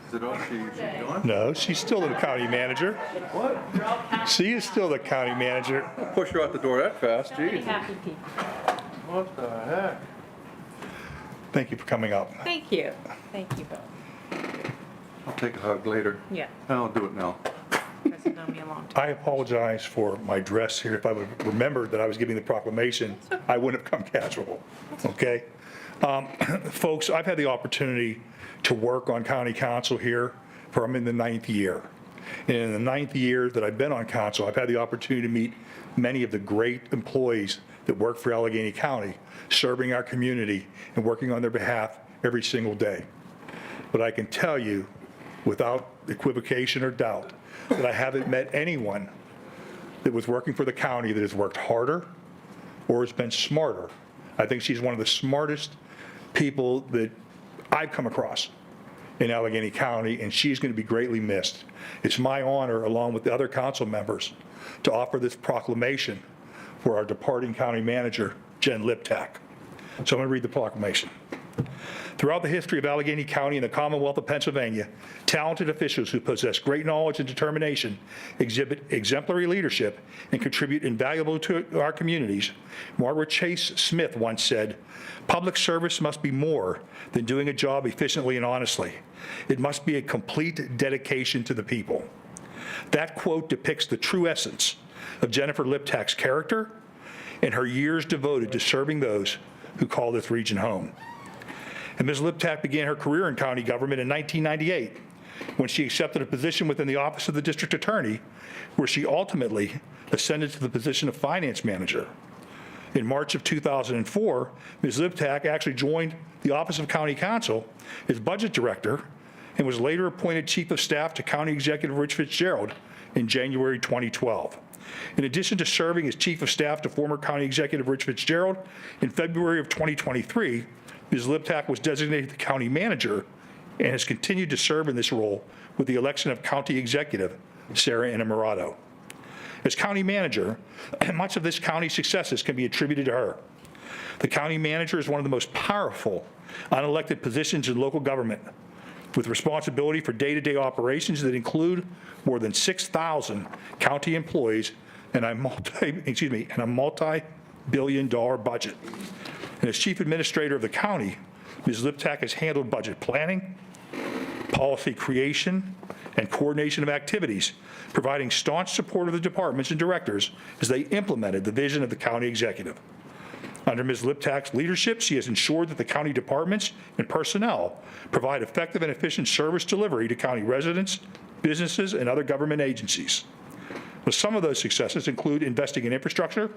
Is it all she gone? No, she's still the county manager. What? She is still the county manager. Push her out the door that fast, geez. Happy people. What the heck? Thank you for coming up. Thank you. Thank you both. I'll take a hug later. Yeah. I'll do it now. Hasn't known me a long time. I apologize for my dress here. If I would have remembered that I was giving the proclamation, I wouldn't have come casual, okay? Folks, I've had the opportunity to work on county council here I'm in the 9th year. And in the 9th year that I've been on council, I've had the opportunity to meet many of the great employees that work for Allegheny County, serving our community and working on their behalf every single day. But I can tell you, without equivocation or doubt, that I haven't met anyone that was working for the county that has worked harder or has been smarter. I think she's one of the smartest people that I've come across in Allegheny County, and she's going to be greatly missed. It's my honor, along with the other council members, to offer this proclamation for our departing county manager, Jen Liptak. So I'm going to read the proclamation. Throughout the history of Allegheny County and the Commonwealth of Pennsylvania, talented officials who possess great knowledge and determination exhibit exemplary leadership and contribute invaluable to our communities. Margaret Chase Smith once said, "Public service must be more than doing a job efficiently and honestly. It must be a complete dedication to the people." That quote depicts the true essence of Jennifer Liptak's character and her years devoted to serving those who call this region home. And Ms. Liptak began her career in county government in 1998 when she accepted a position within the office of the district attorney, where she ultimately ascended to the position of finance manager. In March of 2004, Ms. Liptak actually joined the office of county counsel as budget director and was later appointed chief of staff to County Executive Rich Fitzgerald in January 2012. In addition to serving as chief of staff to former County Executive Rich Fitzgerald, in February of 2023, Ms. Liptak was designated the county manager and has continued to serve in this role with the election of county executive, Sarah Innamorato. As county manager, much of this county's successes can be attributed to her. The county manager is one of the most powerful unelected positions in local government, with responsibility for day-to-day operations that include more than 6,000 county employees and a multi-billion-dollar budget. And as chief administrator of the county, Ms. Liptak has handled budget planning, policy creation, and coordination of activities, providing staunch support of the departments and directors as they implemented the vision of the county executive. Under Ms. Liptak's leadership, she has ensured that the county departments and personnel provide effective and efficient service delivery to county residents, businesses, and other government agencies. Well, some of those successes include investing in infrastructure,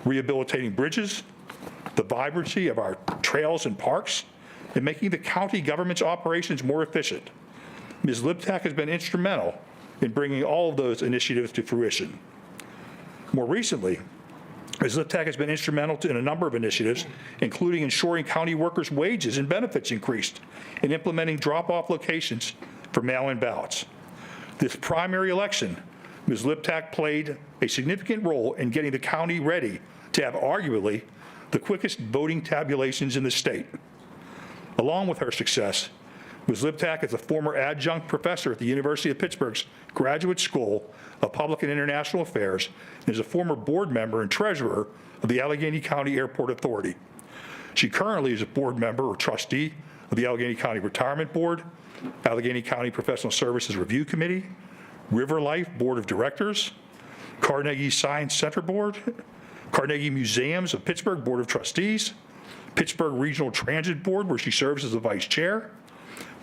rehabilitating bridges, the vibrancy of our trails and parks, and making the county government's operations more efficient. Ms. Liptak has been instrumental in bringing all of those initiatives to fruition. More recently, Ms. Liptak has been instrumental in a number of initiatives, including ensuring county workers' wages and benefits increased and implementing drop-off locations for mail-in ballots. This primary election, Ms. Liptak played a significant role in getting the county ready to have arguably the quickest voting tabulations in the state. Along with her success, Ms. Liptak is a former adjunct professor at the University of Pittsburgh's Graduate School of Public and International Affairs and is a former board member and treasurer of the Allegheny County Airport Authority. She currently is a board member or trustee of the Allegheny County Retirement Board, Allegheny County Professional Services Review Committee, River Life Board of Directors, Carnegie Science Center Board, Carnegie Museums of Pittsburgh Board of Trustees, Pittsburgh Regional Transit Board, where she serves as the vice chair,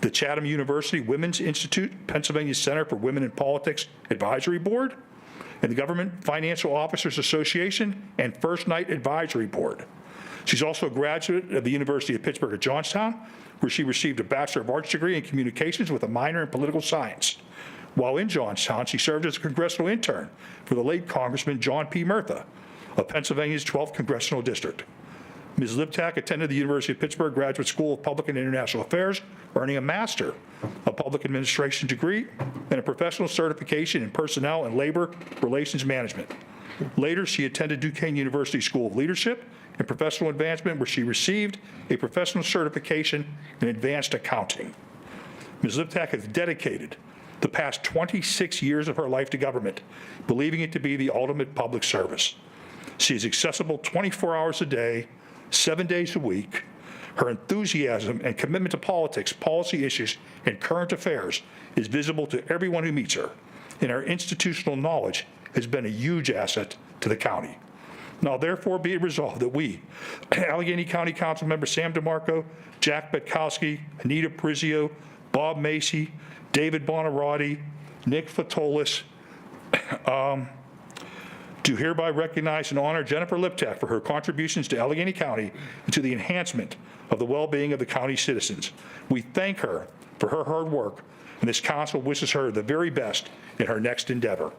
the Chatham University Women's Institute, Pennsylvania Center for Women in Politics Advisory Board, and the Government Financial Officers Association and First Night Advisory Board. She's also a graduate of the University of Pittsburgh at Johnstown, where she received a Bachelor of Arts degree in Communications with a minor in Political Science. While in Johnstown, she served as a congressional intern for the late Congressman John P. Murtha of Pennsylvania's 12th Congressional District. Ms. Liptak attended the University of Pittsburgh Graduate School of Public and International Affairs, earning a Master of Public Administration degree and a professional certification in Personnel and Labor Relations Management. Later, she attended Duquesne University School of Leadership and Professional Advancement, where she received a professional certification in Advanced Accounting. Ms. Liptak has dedicated the past 26 years of her life to government, believing it to be the ultimate public service. She is accessible 24 hours a day, 7 days a week. Her enthusiasm and commitment to politics, policy issues, and current affairs is visible to everyone who meets her, and her institutional knowledge has been a huge asset to the county. Now, therefore, be it resolved that we, Allegheny County Council Member Sam DeMarco, Jack Betkowski, Anita Prizio, Bob Macy, David Bonarotti, Nick Fatolis, do hereby recognize and honor Jennifer Liptak for her contributions to Allegheny County and to the enhancement of the well-being of the county's citizens. We thank her for her hard work, and this council wishes her the very best in her next endeavor.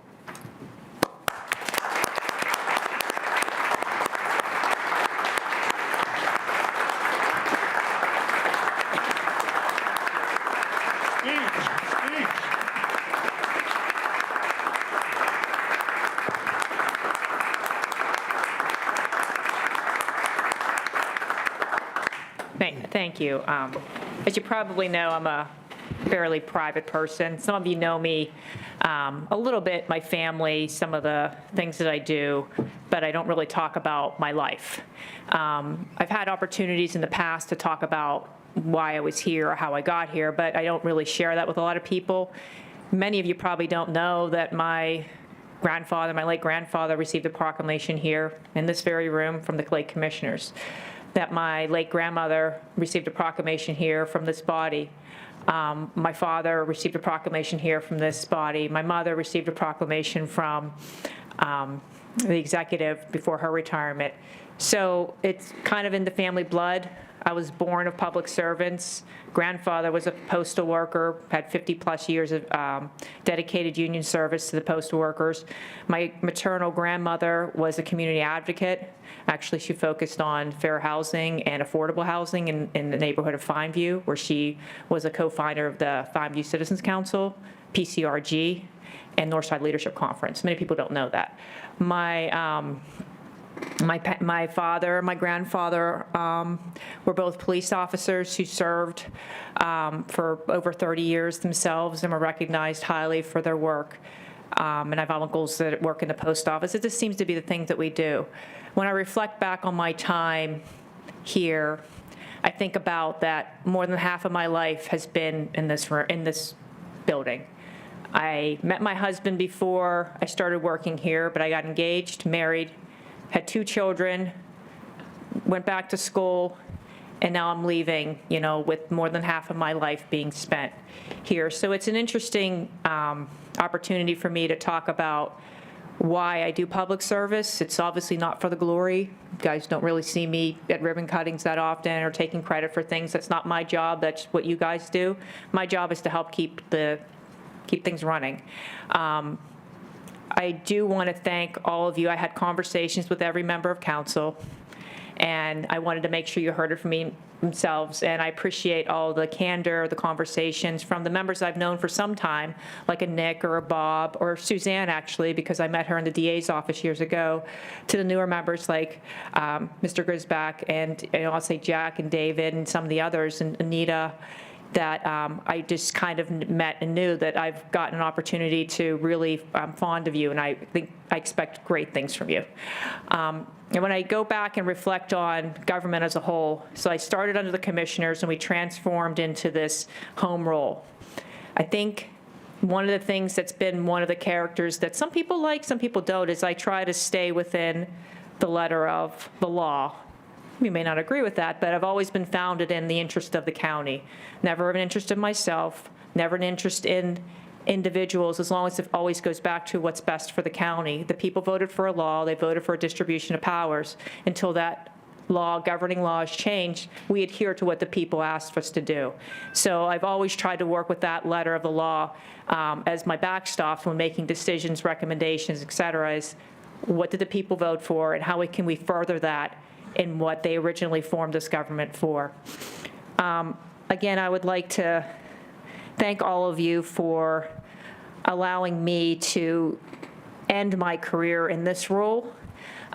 Thank you. As you probably know, I'm a fairly private person. Some of you know me a little bit, my family, some of the things that I do, but I don't really talk about my life. I've had opportunities in the past to talk about why I was here or how I got here, but I don't really share that with a lot of people. Many of you probably don't know that my late grandfather, received a proclamation here in this very room from the late commissioners, that my late grandmother received a proclamation here from this body. My father received a proclamation here from this body. My mother received a proclamation from the executive before her retirement. So it's kind of in the family blood. I was born of public servants. Grandfather was a postal worker, had 50-plus years of dedicated union service to the postal workers. My maternal grandmother was a community advocate. Actually, she focused on fair housing and affordable housing in the neighborhood of Fineview, where she was a co-founder of the Fineview Citizens Council, PCRG, and Northside Leadership Conference. Many people don't know that. My father and my grandfather were both police officers who served for over 30 years themselves and were recognized highly for their work. and I have uncles that work in the post office. It just seems to be the things that we do. When I reflect back on my time here, I think about that more than half of my life has been in this building. I met my husband before I started working here, but I got engaged, married, had 2 children, went back to school, and now I'm leaving, with more than half of my life being spent here. So it's an interesting opportunity for me to talk about why I do public service. It's obviously not for the glory. You guys don't really see me at ribbon cuttings that often or taking credit for things. That's not my job. That's what you guys do. My job is to help keep things running. I do want to thank all of you. I had conversations with every member of council, and I wanted to make sure you heard it from themselves. And I appreciate all the candor, the conversations from the members I've known for some time, like a Nick or a Bob or Suzanne, actually, because I met her in the DA's office years ago, to the newer members like Mr. Grisback and I'll say Jack and David and some of the others, and Anita, that I just kind of met and knew that I've gotten an opportunity to really, I'm fond of you, and I think I expect great things from you. And when I go back and reflect on government as a whole, so I started under the commissioners and we transformed into this home role. I think one of the things that's been one of the characters that some people like, some people don't, is I try to stay within the letter of the law. You may not agree with that, but I've always been founded in the interest of the county. Never an interest in myself, never an interest in individuals, as long as it always goes back to what's best for the county. The people voted for a law, they voted for a distribution of powers. Until that law, governing laws changed, we adhere to what the people asked us to do. So I've always tried to work with that letter of the law as my backstop when making decisions, recommendations, et cetera, is what did the people vote for and how can we further that in what they originally formed this government for. Again, I would like to thank all of you for allowing me to end my career in this role.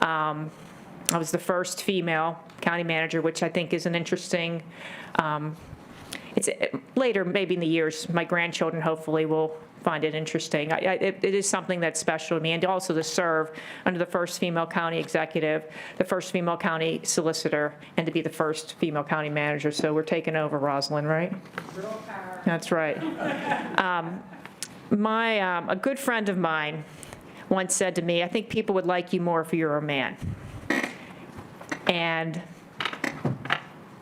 I was the first female county manager, which I think is an interesting, later, maybe in the years, my grandchildren hopefully will find it interesting. It is something that's special to me, and also to serve under the first female county executive, the first female county solicitor, and to be the first female county manager. So we're taking over, Rosalind, right? That's right. A good friend of mine once said to me, I think people would like you more if you were a man. And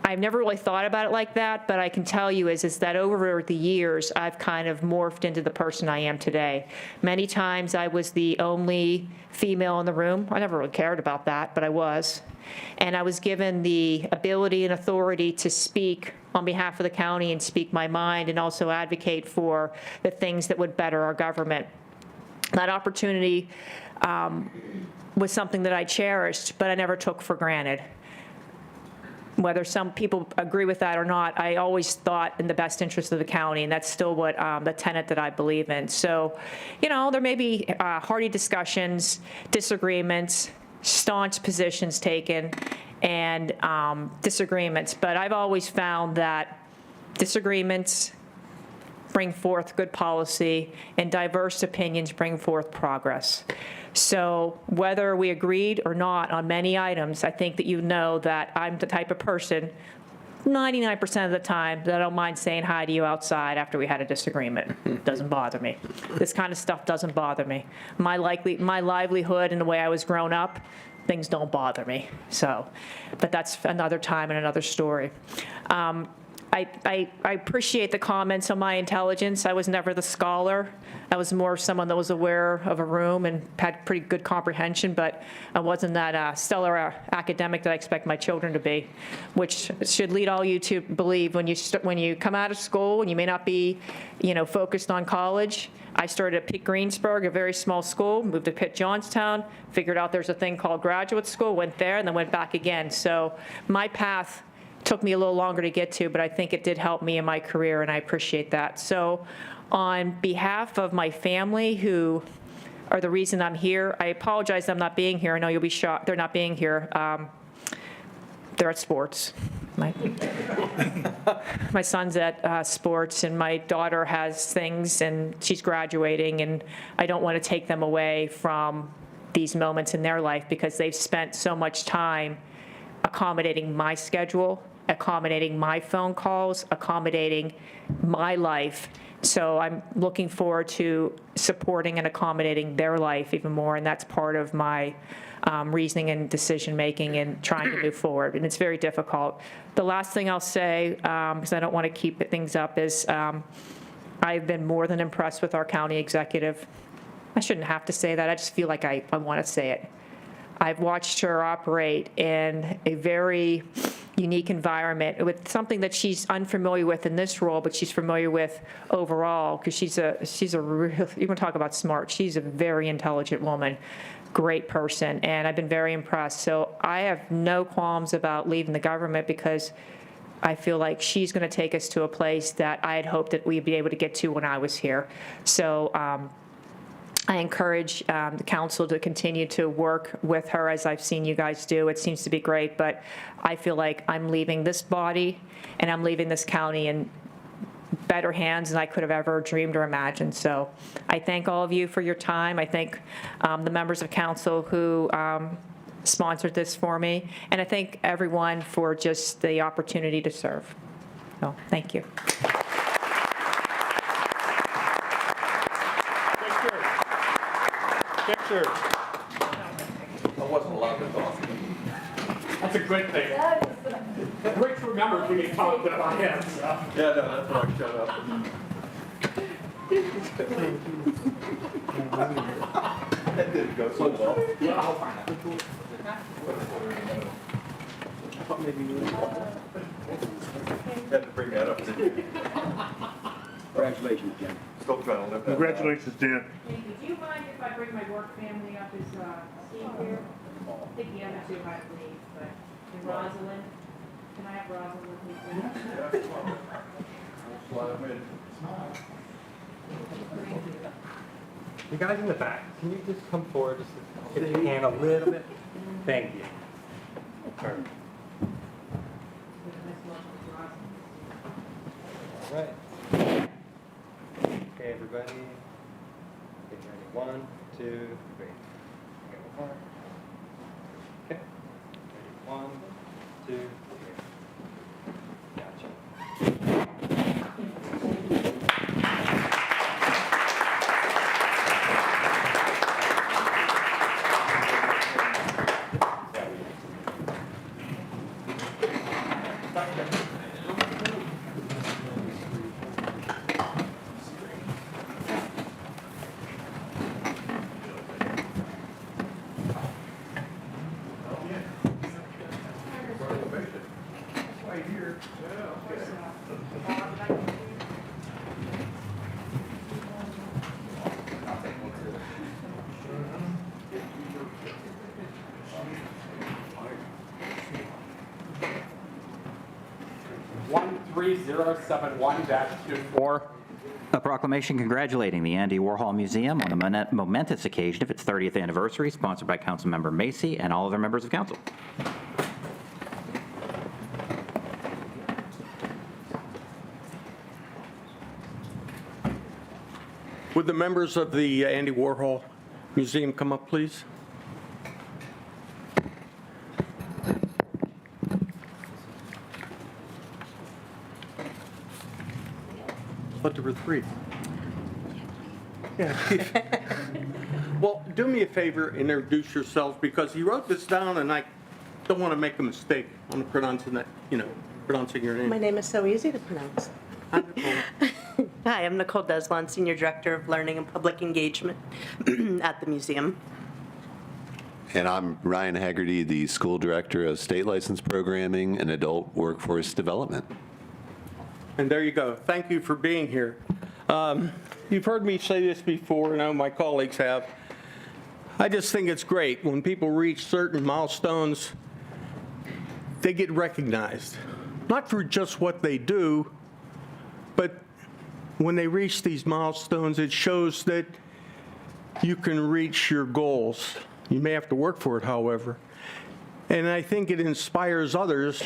I've never really thought about it like that, but I can tell you is that over the years, I've kind of morphed into the person I am today. Many times I was the only female in the room. I never really cared about that, but I was. And I was given the ability and authority to speak on behalf of the county and speak my mind and also advocate for the things that would better our government. That opportunity was something that I cherished, but I never took for granted. Whether some people agree with that or not, I always thought in the best interest of the county, and that's still what the tenet that I believe in. So, there may be hearty discussions, disagreements, staunch positions taken, and disagreements, but I've always found that disagreements bring forth good policy, and diverse opinions bring forth progress. So whether we agreed or not on many items, I think that you know that I'm the type of person, 99% of the time, that I don't mind saying hi to you outside after we had a disagreement. It doesn't bother me. This kind of stuff doesn't bother me. My livelihood and the way I was grown up, things don't bother me. So, but that's another time and another story. I appreciate the comments on my intelligence. I was never the scholar. I was more someone that was aware of a room and had pretty good comprehension, but I wasn't that stellar academic that I expect my children to be, which should lead all you to believe when you come out of school and you may not be, focused on college. I started at Pitt Greensburg, a very small school, moved to Pitt Johnstown, figured out there's a thing called graduate school, went there, and then went back again. So my path took me a little longer to get to, but I think it did help me in my career, and I appreciate that. So on behalf of my family, who are the reason I'm here, I apologize I'm not being here. I know you'll be shocked they're not being here. They're at sports. my son's at sports, and my daughter has things, and she's graduating, and I don't want to take them away from these moments in their life because they've spent so much time accommodating my schedule, accommodating my phone calls, accommodating my life. So I'm looking forward to supporting and accommodating their life even more, and that's part of my reasoning and decision-making and trying to move forward, and it's very difficult. The last thing I'll say, because I don't want to keep things up, is I've been more than impressed with our county executive. I shouldn't have to say that. I just feel like I want to say it. I've watched her operate in a very unique environment with something that she's unfamiliar with in this role, but she's familiar with overall, because she's a real, you want to talk about smart, she's a very intelligent woman, great person, and I've been very impressed. So I have no qualms about leaving the government because I feel like she's going to take us to a place that I had hoped that we'd be able to get to when I was here. So I encourage the council to continue to work with her as I've seen you guys do. It seems to be great, but I feel like I'm leaving this body and I'm leaving this county in better hands than I could have ever dreamed or imagined. So I thank all of you for your time. I thank the members of council who sponsored this for me, and I thank everyone for just the opportunity to serve. So thank you. Picture. I wasn't allowed to talk. That's a good thing. Rich remembers when you talked about him, so. Yeah, no, that's why I shut up. That didn't go so well. Yeah, I'll find out. I thought maybe you had to bring that up, didn't you? Congratulations, Jen. Still trying to live that. Congratulations, Dan. Thank you. Do you mind if I bring my work family up as Steve here? I think the other two might leave, but and Rosalind, can I have Rosalind with me? You guys in the back, can you just come forward just to get your hand a little bit? Thank you. Perfect. All right. Okay, everybody. Get ready. 1, 2, 3. Okay, one more. Okay. Ready. 1, 2, 3. Gotcha. A proclamation congratulating the Andy Warhol Museum on the momentous occasion of its 30th anniversary, sponsored by Councilmember Macy and all other members of council. Would the members of the Andy Warhol Museum come up, please? Let the retreat. Yeah. Well, do me a favor, introduce yourselves, because you wrote this down, and I don't want to make a mistake on pronouncing that, pronouncing your name. My name is so easy to pronounce. Hi, I'm Nicole Deslon, Senior Director of Learning and Public Engagement at the museum. And I'm Ryan Haggerty, the School Director of State License Programming and Adult Workforce Development. And there you go. Thank you for being here. You've heard me say this before, and I know my colleagues have. I just think it's great when people reach certain milestones, they get recognized. Not for just what they do, but when they reach these milestones, it shows that you can reach your goals. You may have to work for it, however. And I think it inspires others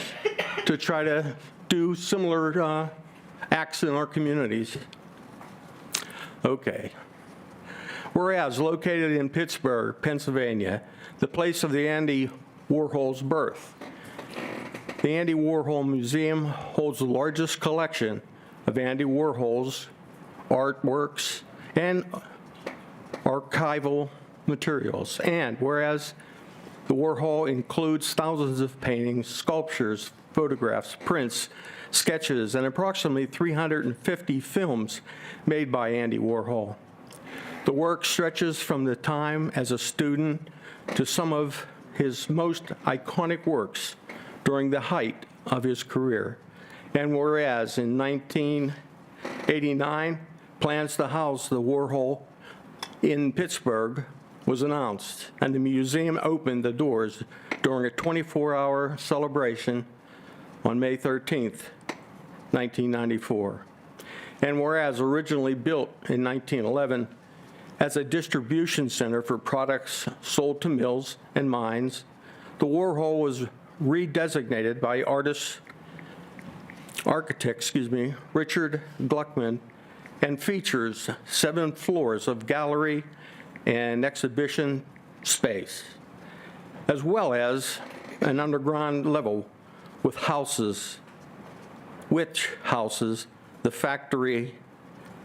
to try to do similar acts in our communities. Okay. Whereas located in Pittsburgh, Pennsylvania, the place of the Andy Warhol's birth, the Andy Warhol Museum holds the largest collection of Andy Warhol's artworks and archival materials. And whereas the Warhol includes thousands of paintings, sculptures, photographs, prints, sketches, and approximately 350 films made by Andy Warhol. The work stretches from the time as a student to some of his most iconic works during the height of his career. And whereas in 1989, plans to house the Warhol in Pittsburgh was announced, and the museum opened the doors during a 24-hour celebration on May 13th, 1994. And whereas originally built in 1911 as a distribution center for products sold to mills and mines, the Warhol was redesignated by architect, Richard Gluckman, and features 7 floors of gallery and exhibition space, as well as an underground level with houses, the factory,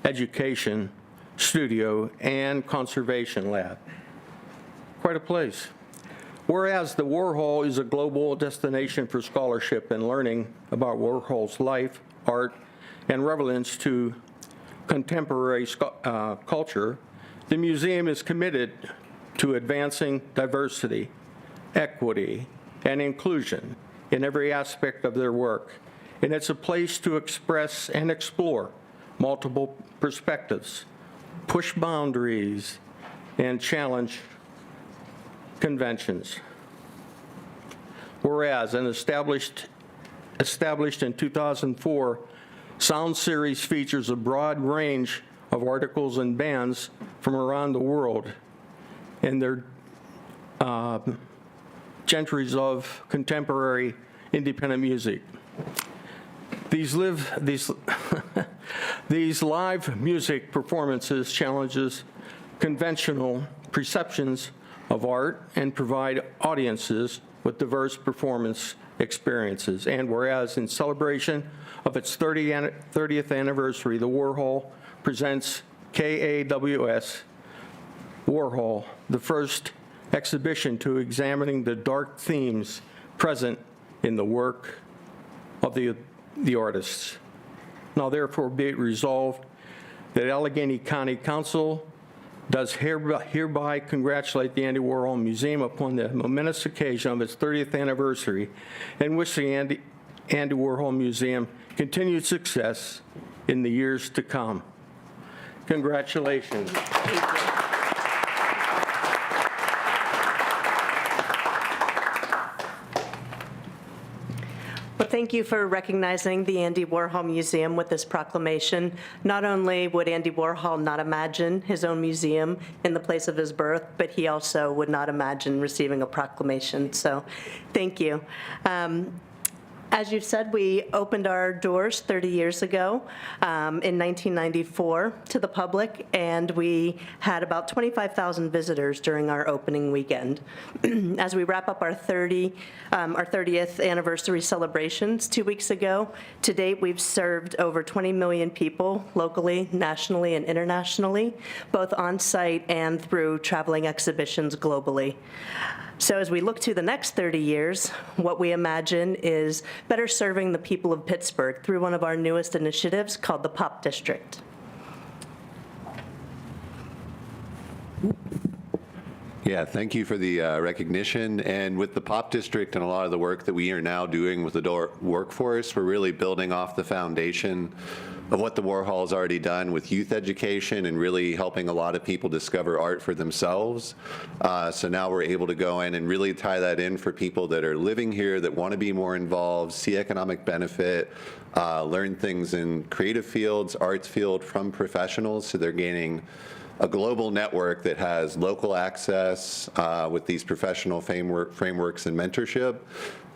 education, studio, and conservation lab. Quite a place. Whereas the Warhol is a global destination for scholarship and learning about Warhol's life, art, and relevance to contemporary culture, the museum is committed to advancing diversity, equity, and inclusion in every aspect of their work. And it's a place to express and explore multiple perspectives, push boundaries, and challenge conventions. Whereas an established in 2004, Sound Series features a broad range of articles and bands from around the world and their genres of contemporary independent music. These live music performances challenges conventional perceptions of art and provide audiences with diverse performance experiences. And whereas in celebration of its 30th anniversary, the Warhol presents KAWS Warhol, the first exhibition to examining the dark themes present in the work of the artists. Now therefore be it resolved that Allegheny County Council does hereby congratulate the Andy Warhol Museum upon the momentous occasion of its 30th anniversary and wish the Andy Warhol Museum continued success in the years to come. Congratulations. Well, thank you for recognizing the Andy Warhol Museum with this proclamation. Not only would Andy Warhol not imagine his own museum in the place of his birth, but he also would not imagine receiving a proclamation. So thank you. As you've said, we opened our doors 30 years ago in 1994 to the public, and we had about 25,000 visitors during our opening weekend. As we wrap up our 30th anniversary celebrations 2 weeks ago, to date we've served over 20 million people locally, nationally, and internationally, both on-site and through traveling exhibitions globally. So as we look to the next 30 years, what we imagine is better serving the people of Pittsburgh through one of our newest initiatives called the Pop District. Yeah, thank you for the recognition. And with the Pop District and a lot of the work that we are now doing with the workforce, we're really building off the foundation of what the Warhol's already done with youth education and really helping a lot of people discover art for themselves. So now we're able to go in and really tie that in for people that are living here, that want to be more involved, see economic benefit, learn things in creative fields, arts field from professionals, so they're gaining a global network that has local access with these professional frameworks and mentorship.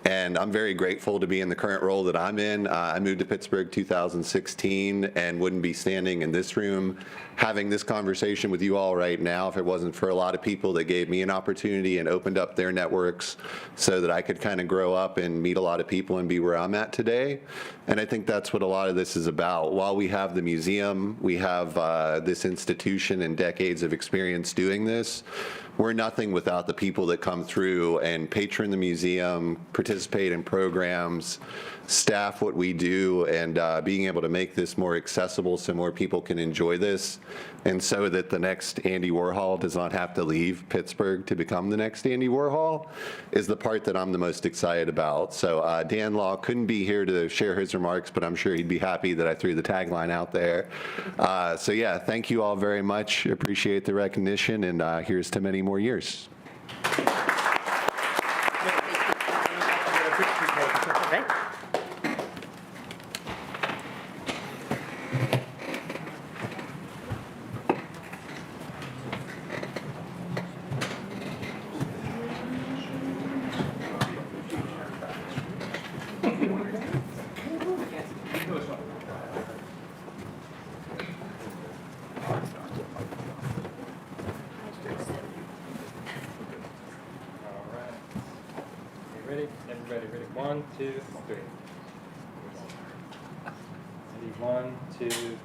And I'm very grateful to be in the current role that I'm in. I moved to Pittsburgh 2016 and wouldn't be standing in this room having this conversation with you all right now if it wasn't for a lot of people that gave me an opportunity and opened up their networks so that I could kind of grow up and meet a lot of people and be where I'm at today. And I think that's what a lot of this is about. While we have the museum, we have this institution and decades of experience doing this, we're nothing without the people that come through and patron the museum, participate in programs, staff what we do, and being able to make this more accessible so more people can enjoy this, and so that the next Andy Warhol does not have to leave Pittsburgh to become the next Andy Warhol is the part that I'm the most excited about. So Dan Law couldn't be here to share his remarks, but I'm sure he'd be happy that I threw the tagline out there. So yeah, thank you all very much. Appreciate the recognition, and here's to many more years. Ready? Everybody ready? 1, 2, 3. Ready? 1, 2, 3.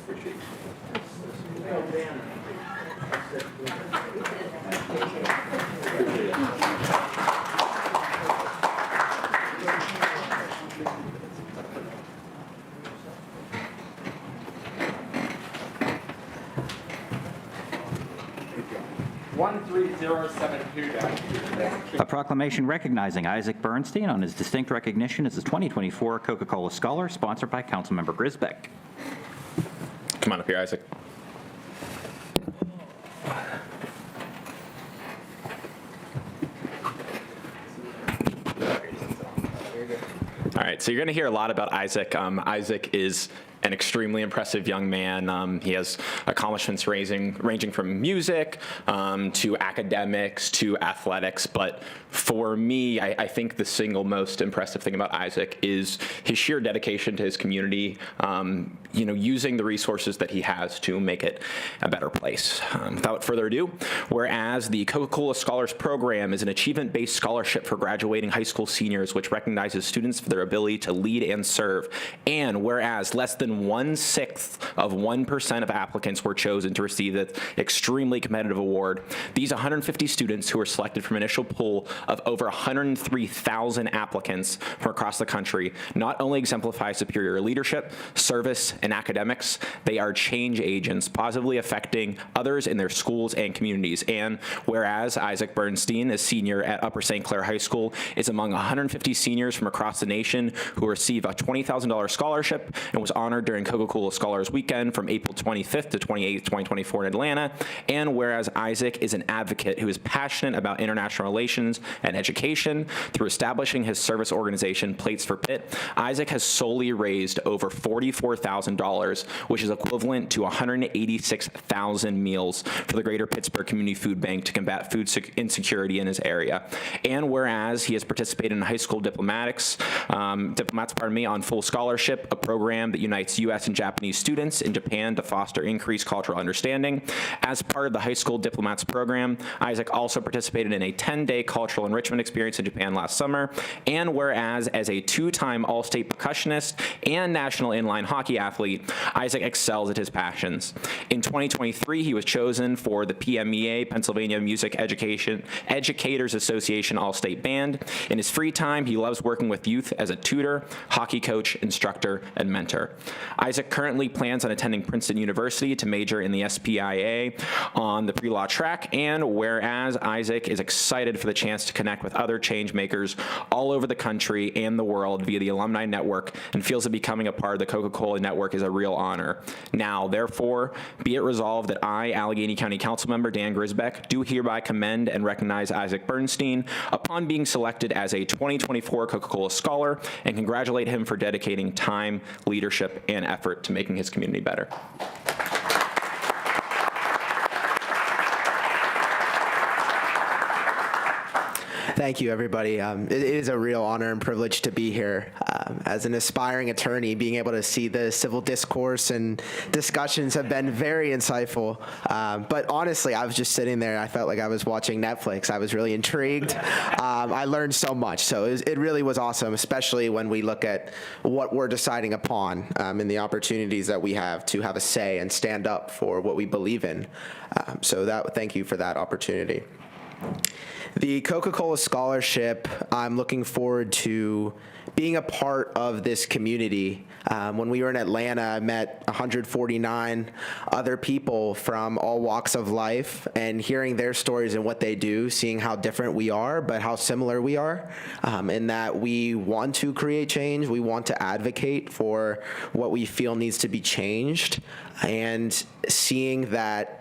Appreciate A proclamation recognizing Isaac Bernstein on his distinct recognition as the 2024 Coca-Cola Scholar, sponsored by Councilmember Grisbeck. Come on up here, Isaac. All right, so you're going to hear a lot about Isaac. Isaac is an extremely impressive young man. He has accomplishments ranging from music to academics to athletics. But for me, I think the single most impressive thing about Isaac is his sheer dedication to his community, using the resources that he has to make it a better place. Without further ado, whereas the Coca-Cola Scholars Program is an achievement-based scholarship for graduating high school seniors, which recognizes students for their ability to lead and serve, and whereas less than 1/6 of 1% of applicants were chosen to receive this extremely competitive award, these 150 students who were selected from an initial pool of over 103,000 applicants from across the country not only exemplify superior leadership, service, and academics, they are change agents positively affecting others in their schools and communities. And whereas Isaac Bernstein, a senior at Upper St. Clair High School, is among 150 seniors from across the nation who receive a $20,000 scholarship and was honored during Coca-Cola Scholars Weekend from April 25th to 28th, 2024 in Atlanta. And whereas Isaac is an advocate who is passionate about international relations and education through establishing his service organization, Plates for Pitt, Isaac has solely raised over $44,000, which is equivalent to 186,000 meals for the Greater Pittsburgh Community Food Bank to combat food insecurity in his area. And whereas he has participated in high school diplomats on full scholarship, a program that unites U.S. and Japanese students in Japan to foster increased cultural understanding. As part of the high school diplomats program, Isaac also participated in a 10-day cultural enrichment experience in Japan last summer. And whereas as a 2-time All-State percussionist and national inline hockey athlete, Isaac excels at his passions. In 2023, he was chosen for the PMEA, Pennsylvania Music Educators Association All-State Band. In his free time, he loves working with youth as a tutor, hockey coach, instructor, and mentor. Isaac currently plans on attending Princeton University to major in the SPIA on the pre-law track, and whereas Isaac is excited for the chance to connect with other change makers all over the country and the world via the alumni network and feels that becoming a part of the Coca-Cola network is a real honor. Now, therefore, be it resolved that I, Allegheny County Councilmember Dan Grisbeck, do hereby commend and recognize Isaac Bernstein upon being selected as a 2024 Coca-Cola Scholar and congratulate him for dedicating time, leadership, and effort to making his community better. Thank you, everybody. It is a real honor and privilege to be here. As an aspiring attorney, being able to see the civil discourse and discussions have been very insightful. But honestly, I was just sitting there. I felt like I was watching Netflix. I was really intrigued. I learned so much. So it really was awesome, especially when we look at what we're deciding upon and the opportunities that we have to have a say and stand up for what we believe in. Thank you for that opportunity. The Coca-Cola Scholarship, I'm looking forward to being a part of this community. When we were in Atlanta, I met 149 other people from all walks of life, and hearing their stories and what they do, seeing how different we are, but how similar we are, in that we want to create change, we want to advocate for what we feel needs to be changed, and seeing that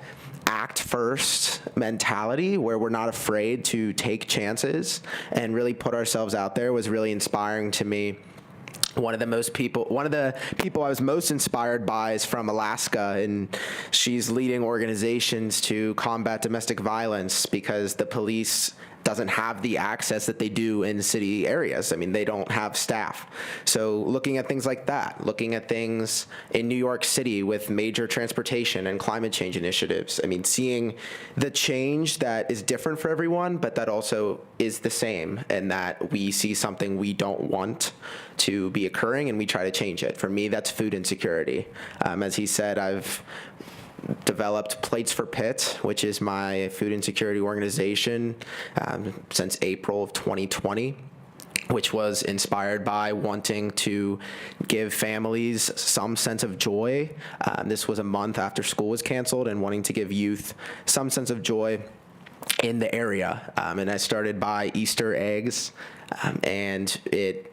act first mentality where we're not afraid to take chances and really put ourselves out there was really inspiring to me. One of the people I was most inspired by is from Alaska, and she's leading organizations to combat domestic violence because the police doesn't have the access that they do in city areas. I mean, they don't have staff. So looking at things like that, looking at things in New York City with major transportation and climate change initiatives, I mean, seeing the change that is different for everyone, but that also is the same, and that we see something we don't want to be occurring and we try to change it. For me, that's food insecurity. As he said, I've developed Plates for Pitt, which is my food insecurity organization, since April of 2020, which was inspired by wanting to give families some sense of joy. This was a month after school was canceled, and wanting to give youth some sense of joy in the area. And I started by Easter eggs, and it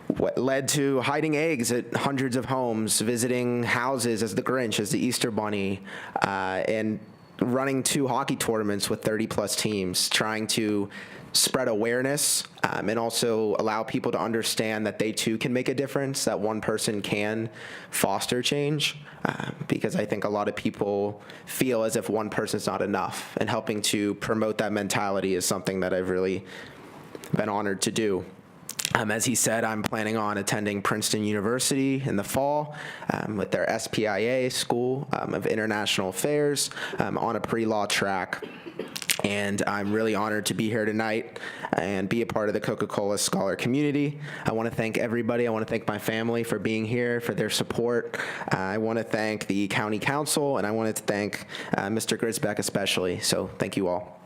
what led to hiding eggs at hundreds of homes, visiting houses as the Grinch, as the Easter Bunny, and running 2 hockey tournaments with 30-plus teams, trying to spread awareness and also allow people to understand that they too can make a difference, that one person can foster change, because I think a lot of people feel as if one person's not enough, and helping to promote that mentality is something that I've really been honored to do. As he said, I'm planning on attending Princeton University in the fall with their SPIA School of International Affairs on a pre-law track. And I'm really honored to be here tonight and be a part of the Coca-Cola Scholar community. I want to thank everybody. I want to thank my family for being here, for their support. I want to thank the County Council, and I wanted to thank Mr. Grisbeck especially. So thank you all.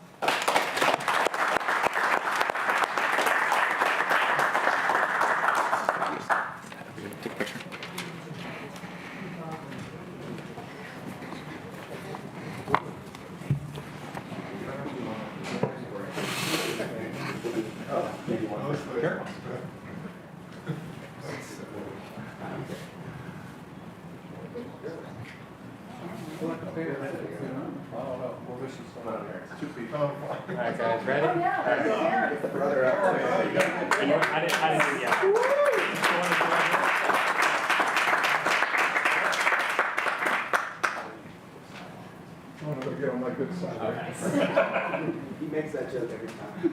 Alright, guys, ready? I didn't do it yet. I want to get on my good side. He makes that joke every time.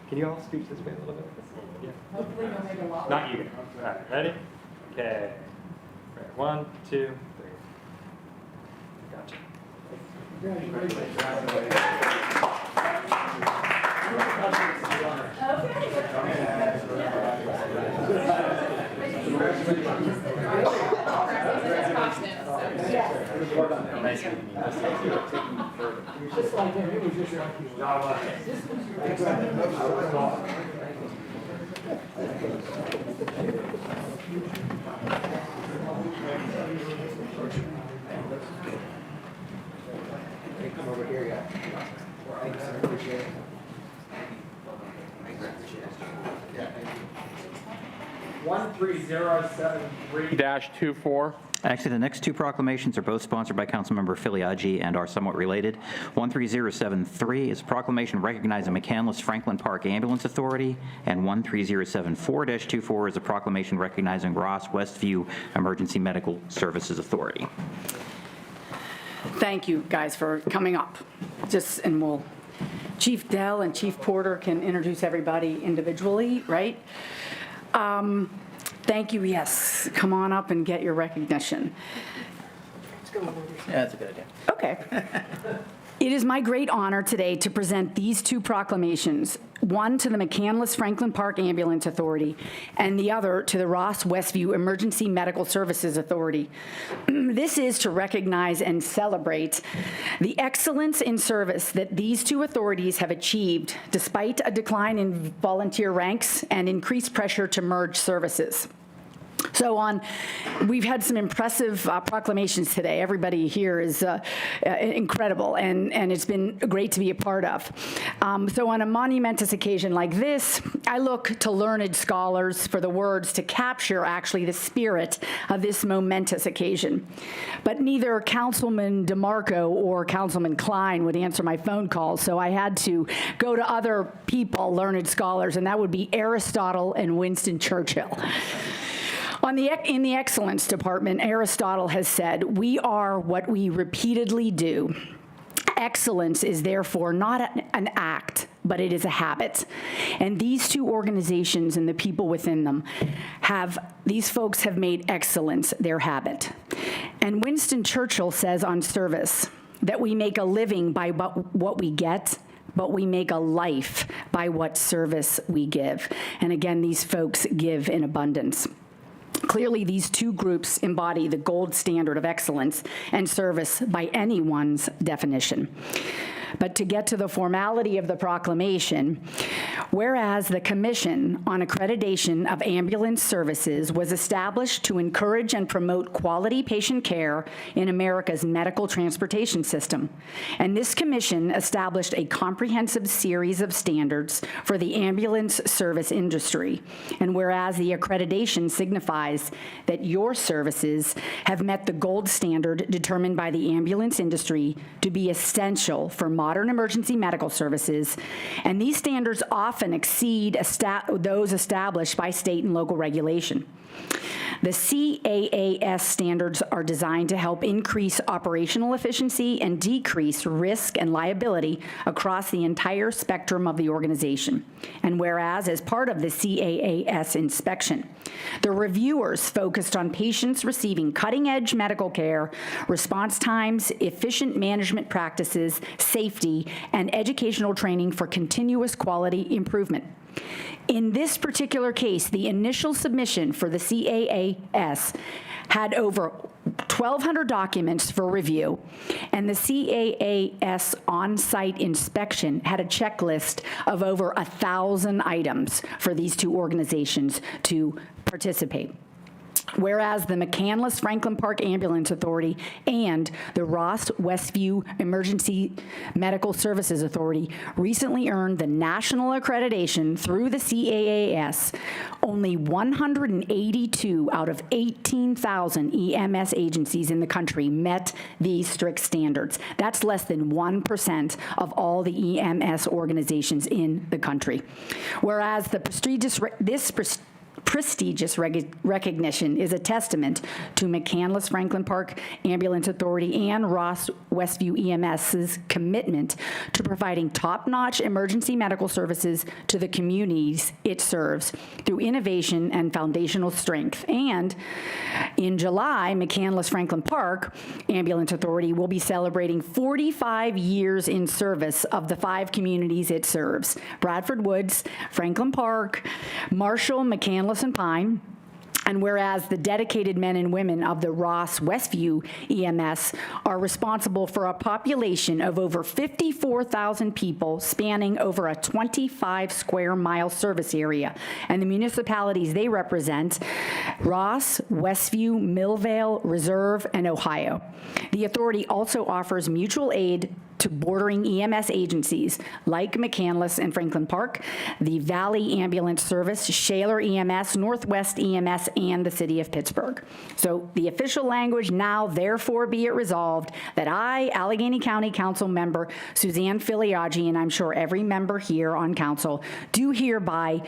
Can you all speak this way a little bit? Yeah. Not you. All right, ready? Okay. Right, 1, 2, 3. Gotcha. Nice meeting you. Just like him, he was just like Come over here, yeah. Thanks, I appreciate it. 13073-24. Actually, the next two proclamations are both sponsored by Councilmember Filiaggi and are somewhat related. 13073 is a proclamation recognizing McCandless Franklin Park Ambulance Authority, and 13074-24 is a proclamation recognizing Ross Westview Emergency Medical Services Authority. Thank you, guys, for coming up. Chief Dell and Chief Porter can introduce everybody individually, right? Thank you, yes. Come on up and get your recognition. Yeah, that's a good idea. Okay. It is my great honor today to present these two proclamations, one to the McCandless Franklin Park Ambulance Authority and the other to the Ross Westview Emergency Medical Services Authority. This is to recognize and celebrate the excellence in service that these two authorities have achieved despite a decline in volunteer ranks and increased pressure to merge services. We've had some impressive proclamations today. Everybody here is incredible, and it's been great to be a part of. So on a monumentous occasion like this, I look to learned scholars for the words to capture actually the spirit of this momentous occasion. But neither Councilman DeMarco or Councilman Klein would answer my phone calls, so I had to go to other people, learned scholars, and that would be Aristotle and Winston Churchill. In the excellence department, Aristotle has said, "We are what we repeatedly do. Excellence is therefore not an act, but it is a habit." And these two organizations and the people within them these folks have made excellence their habit. And Winston Churchill says on service that we make a living by what we get, but we make a life by what service we give. And again, these folks give in abundance. Clearly, these two groups embody the gold standard of excellence and service by anyone's definition. But to get to the formality of the proclamation, whereas the Commission on Accreditation of Ambulance Services was established to encourage and promote quality patient care in America's medical transportation system, and this commission established a comprehensive series of standards for the ambulance service industry, and whereas the accreditation signifies that your services have met the gold standard determined by the ambulance industry to be essential for modern emergency medical services, and these standards often exceed those established by state and local regulation. The CAAS standards are designed to help increase operational efficiency and decrease risk and liability across the entire spectrum of the organization. And whereas, as part of the CAAS inspection, the reviewers focused on patients receiving cutting-edge medical care, response times, efficient management practices, safety, and educational training for continuous quality improvement. In this particular case, the initial submission for the CAAS had over 1,200 documents for review, and the CAAS on-site inspection had a checklist of over 1,000 items for these two organizations to participate. Whereas the McCandless Franklin Park Ambulance Authority and the Ross Westview Emergency Medical Services Authority recently earned the national accreditation through the CAAS, only 182 out of 18,000 EMS agencies in the country met these strict standards. That's less than 1% of all the EMS organizations in the country. Whereas this prestigious recognition is a testament to McCandless Franklin Park Ambulance Authority and Ross Westview EMS's commitment to providing top-notch emergency medical services to the communities it serves through innovation and foundational strength. And in July, McCandless Franklin Park Ambulance Authority will be celebrating 45 years in service of the 5 communities it serves: Bradford Woods, Franklin Park, Marshall, McCandless, and Pine. And whereas the dedicated men and women of the Ross Westview EMS are responsible for a population of over 54,000 people spanning over a 25 square mile service area, and the municipalities they represent, Ross, Westview, Millvale, Reserve, and Ohio. The authority also offers mutual aid to bordering EMS agencies like McCandless and Franklin Park, the Valley Ambulance Service, Shaler EMS, Northwest EMS, and the City of Pittsburgh. So the official language now, therefore be it resolved that I, Allegheny County Council member Suzanne Filiaggi, and I'm sure every member here on council, do hereby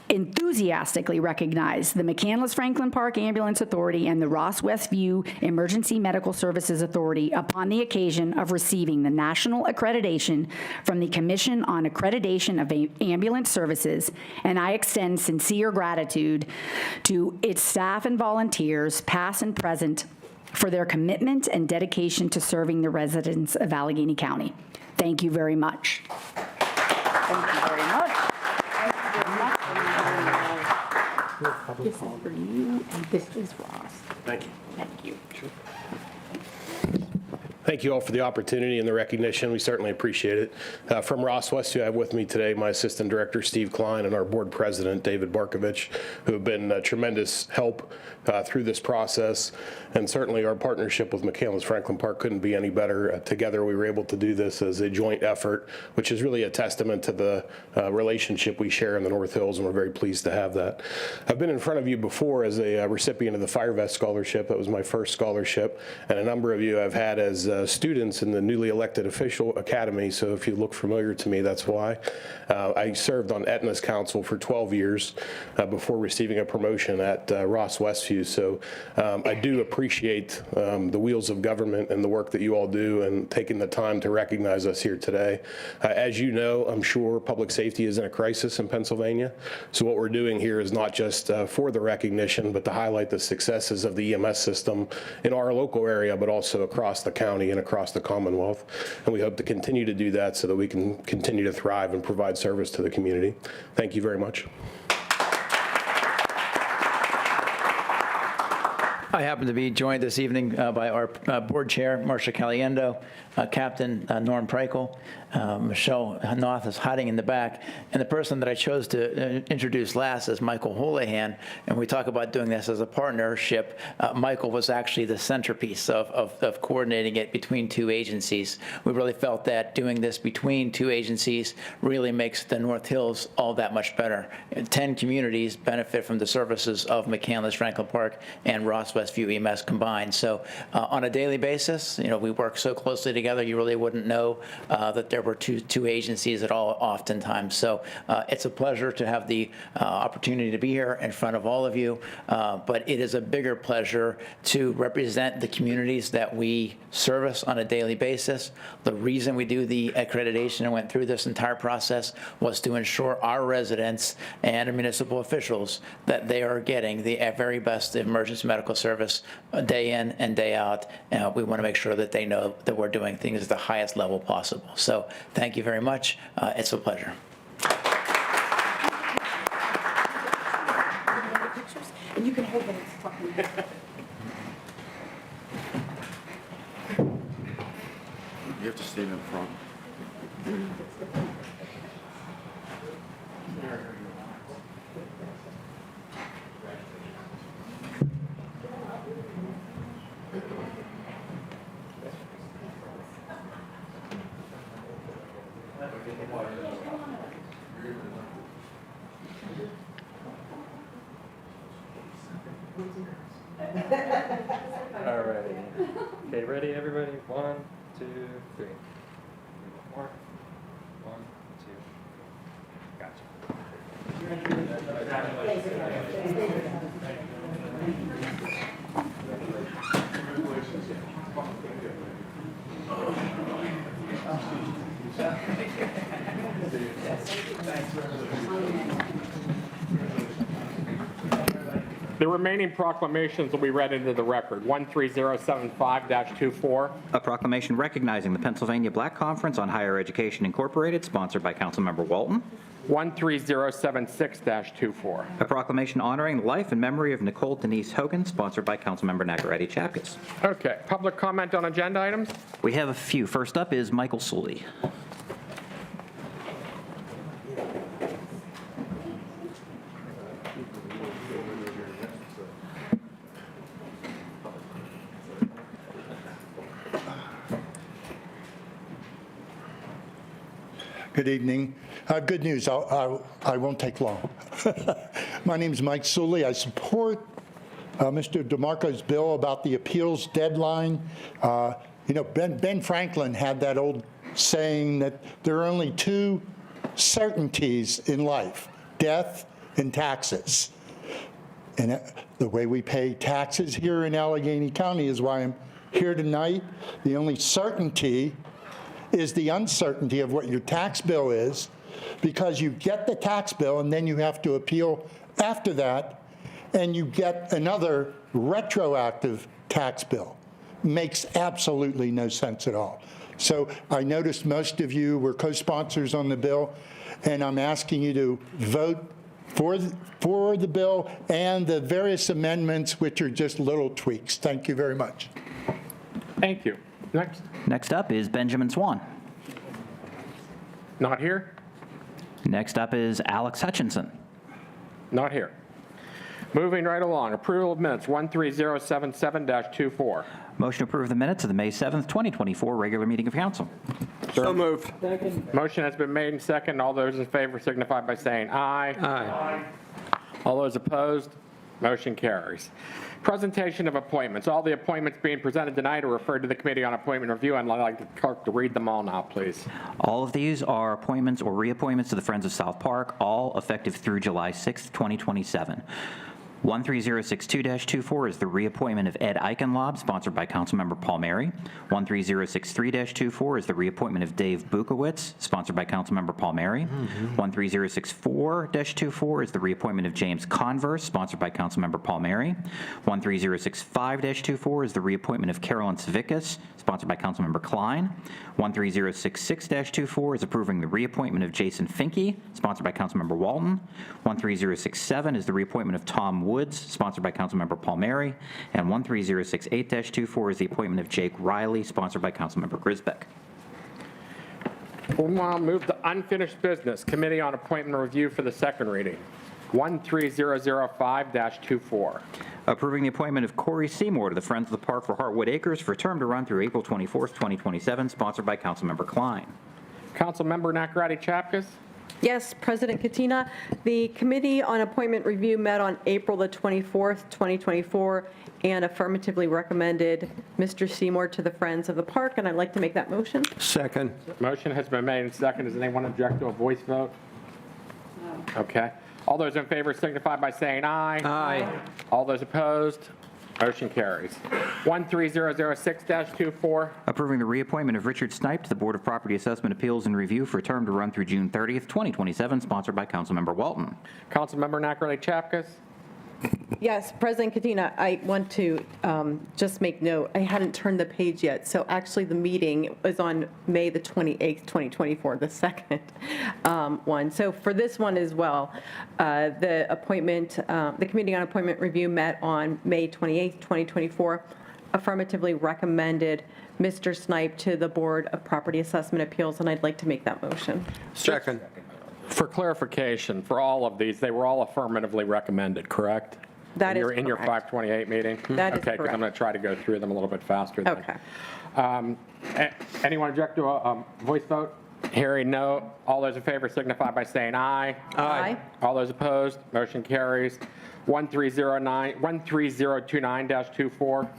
enthusiastically recognize the McCandless Franklin Park Ambulance Authority and the Ross Westview Emergency Medical Services Authority upon the occasion of receiving the national accreditation from the Commission on Accreditation of Ambulance Services, and I extend sincere gratitude to its staff and volunteers, past and present, for their commitment and dedication to serving the residents of Allegheny County. Thank you very much. Thank you very much. This is for you, and this is Ross. Thank you. Thank you. Thank you all for the opportunity and the recognition. We certainly appreciate it. From Ross Westview, I have with me today my Assistant Director, Steve Klein, and our Board President, David Barkovich, who have been tremendous help through this process. And certainly our partnership with McCandless Franklin Park couldn't be any better. Together we were able to do this as a joint effort, which is really a testament to the relationship we share in the North Hills, and we're very pleased to have that. I've been in front of you before as a recipient of the Fire Vest Scholarship. That was my first scholarship, and a number of you I've had as students in the newly elected official academy, so if you look familiar to me, that's why. I served on Aetna's council for 12 years before receiving a promotion at Ross Westview, so I do appreciate the wheels of government and the work that you all do and taking the time to recognize us here today. As you know, I'm sure public safety is in a crisis in Pennsylvania, so what we're doing here is not just for the recognition, but to highlight the successes of the EMS system in our local area, but also across the county and across the Commonwealth. And we hope to continue to do that so that we can continue to thrive and provide service to the community. Thank you very much. I happen to be joined this evening by our board chair, Marcia Caliendo, Captain Norm Preikel. Michelle Noth is hiding in the back. And the person that I chose to introduce last is Michael Houlihan. And we talk about doing this as a partnership. Michael was actually the centerpiece of coordinating it between two agencies. We really felt that doing this between two agencies really makes the North Hills all that much better. 10 communities benefit from the services of McCandless Franklin Park and Ross Westview EMS combined. So on a daily basis, we work so closely together, you really wouldn't know that there were two agencies at all oftentimes. So it's a pleasure to have the opportunity to be here in front of all of you, but it is a bigger pleasure to represent the communities that we service on a daily basis. The reason we do the accreditation and went through this entire process was to ensure our residents and municipal officials that they are getting the very best emergency medical service day in and day out. We want to make sure that they know that we're doing things at the highest level possible. So thank you very much. It's a pleasure. And you can hold it. You have to stand in front. All right. Okay, ready, everybody? 1, 2, 3. More. 1, 2. Gotcha. The remaining proclamations will be read into the record. 13075-24. A proclamation recognizing the Pennsylvania Black Conference on Higher Education Incorporated, sponsored by Councilmember Walton. 13076-24. A proclamation honoring the life and memory of Nicole Denise Hogan, sponsored by Councilmember Nagarati Chapkus. Okay, public comment on agenda items? We have a few. First up is Michael Sully. Good evening. Good news. I won't take long. My name is Mike Sully. I support Mr. DeMarco's bill about the appeals deadline. Ben Franklin had that old saying that there are only two certainties in life, death and taxes. And the way we pay taxes here in Allegheny County is why I'm here tonight. The only certainty is the uncertainty of what your tax bill is, because you get the tax bill and then you have to appeal after that, and you get another retroactive tax bill. Makes absolutely no sense at all. So I noticed most of you were co-sponsors on the bill, and I'm asking you to vote for the bill and the various amendments, which are just little tweaks. Thank you very much. Thank you. Next. Next up is Benjamin Swan. Not here? Next up is Alex Hutchinson. Not here. Moving right along, approval of minutes 13077-24. Motion to approve the minutes of the May 7th, 2024 regular meeting of council. So moved. Motion has been made and second. All those in favor signify by saying aye. Aye. All those opposed, motion carries. Presentation of appointments. All the appointments being presented tonight are referred to the Committee on Appointment Review, and I'd like the clerk to read them all now, please. All of these are appointments or reappointments to the Friends of South Park, all effective through July 6th, 2027. 13062-24 is the reappointment of Ed Eichenlob, sponsored by Councilmember Palmieri. 13063-24 is the reappointment of Dave Bukowitz, sponsored by Councilmember Palmieri. 13064-24 is the reappointment of James Converse, sponsored by Councilmember Palmieri. 13065-24 is the reappointment of Carolyn Savickas, sponsored by Councilmember Klein. 13066-24 is approving the reappointment of Jason Finke, sponsored by Councilmember Walton. 13067 is the reappointment of Tom Woods, sponsored by Councilmember Palmieri. And 13068-24 is the appointment of Jake Riley, sponsored by Councilmember Grisbeck. We'll now move to unfinished business. Committee on Appointment Review for the second reading. 13005-24. Approving the appointment of Corey Seymour to the Friends of the Park for Heartwood Acres for a term to run through April 24th, 2027, sponsored by Councilmember Klein. Councilmember Nakaradi Chapkus. Yes, President Katina, the Committee on Appointment Review met on April the 24th, 2024, and affirmatively recommended Mr. Seymour to the Friends of the Park, and I'd like to make that motion. Second. Motion has been made and second. Does anyone object to a voice vote? No. Okay. All those in favor signify by saying aye. Aye. All those opposed, motion carries. 13006-24. Approving the reappointment of Richard Snipe to the Board of Property Assessment Appeals and Review for a term to run through June 30th, 2027, sponsored by Councilmember Walton. Councilmember Nakaradi Chapkus. Yes, President Katina, I want to just make note, I hadn't turned the page yet, so actually the meeting was on May the 28th, 2024, the second one. So for this one as well, the Committee on Appointment Review met on May 28th, 2024, affirmatively recommended Mr. Snipe to the Board of Property Assessment Appeals, and I'd like to make that motion. Second. For clarification, for all of these, they were all affirmatively recommended, correct? That is in your correct. 528 meeting? That is Okay, because I'm going to try to go through them a little bit faster. Okay. Anyone object to a voice vote? Hearing no. All those in favor signify by saying aye. Aye. All those opposed, motion carries. 13029-24.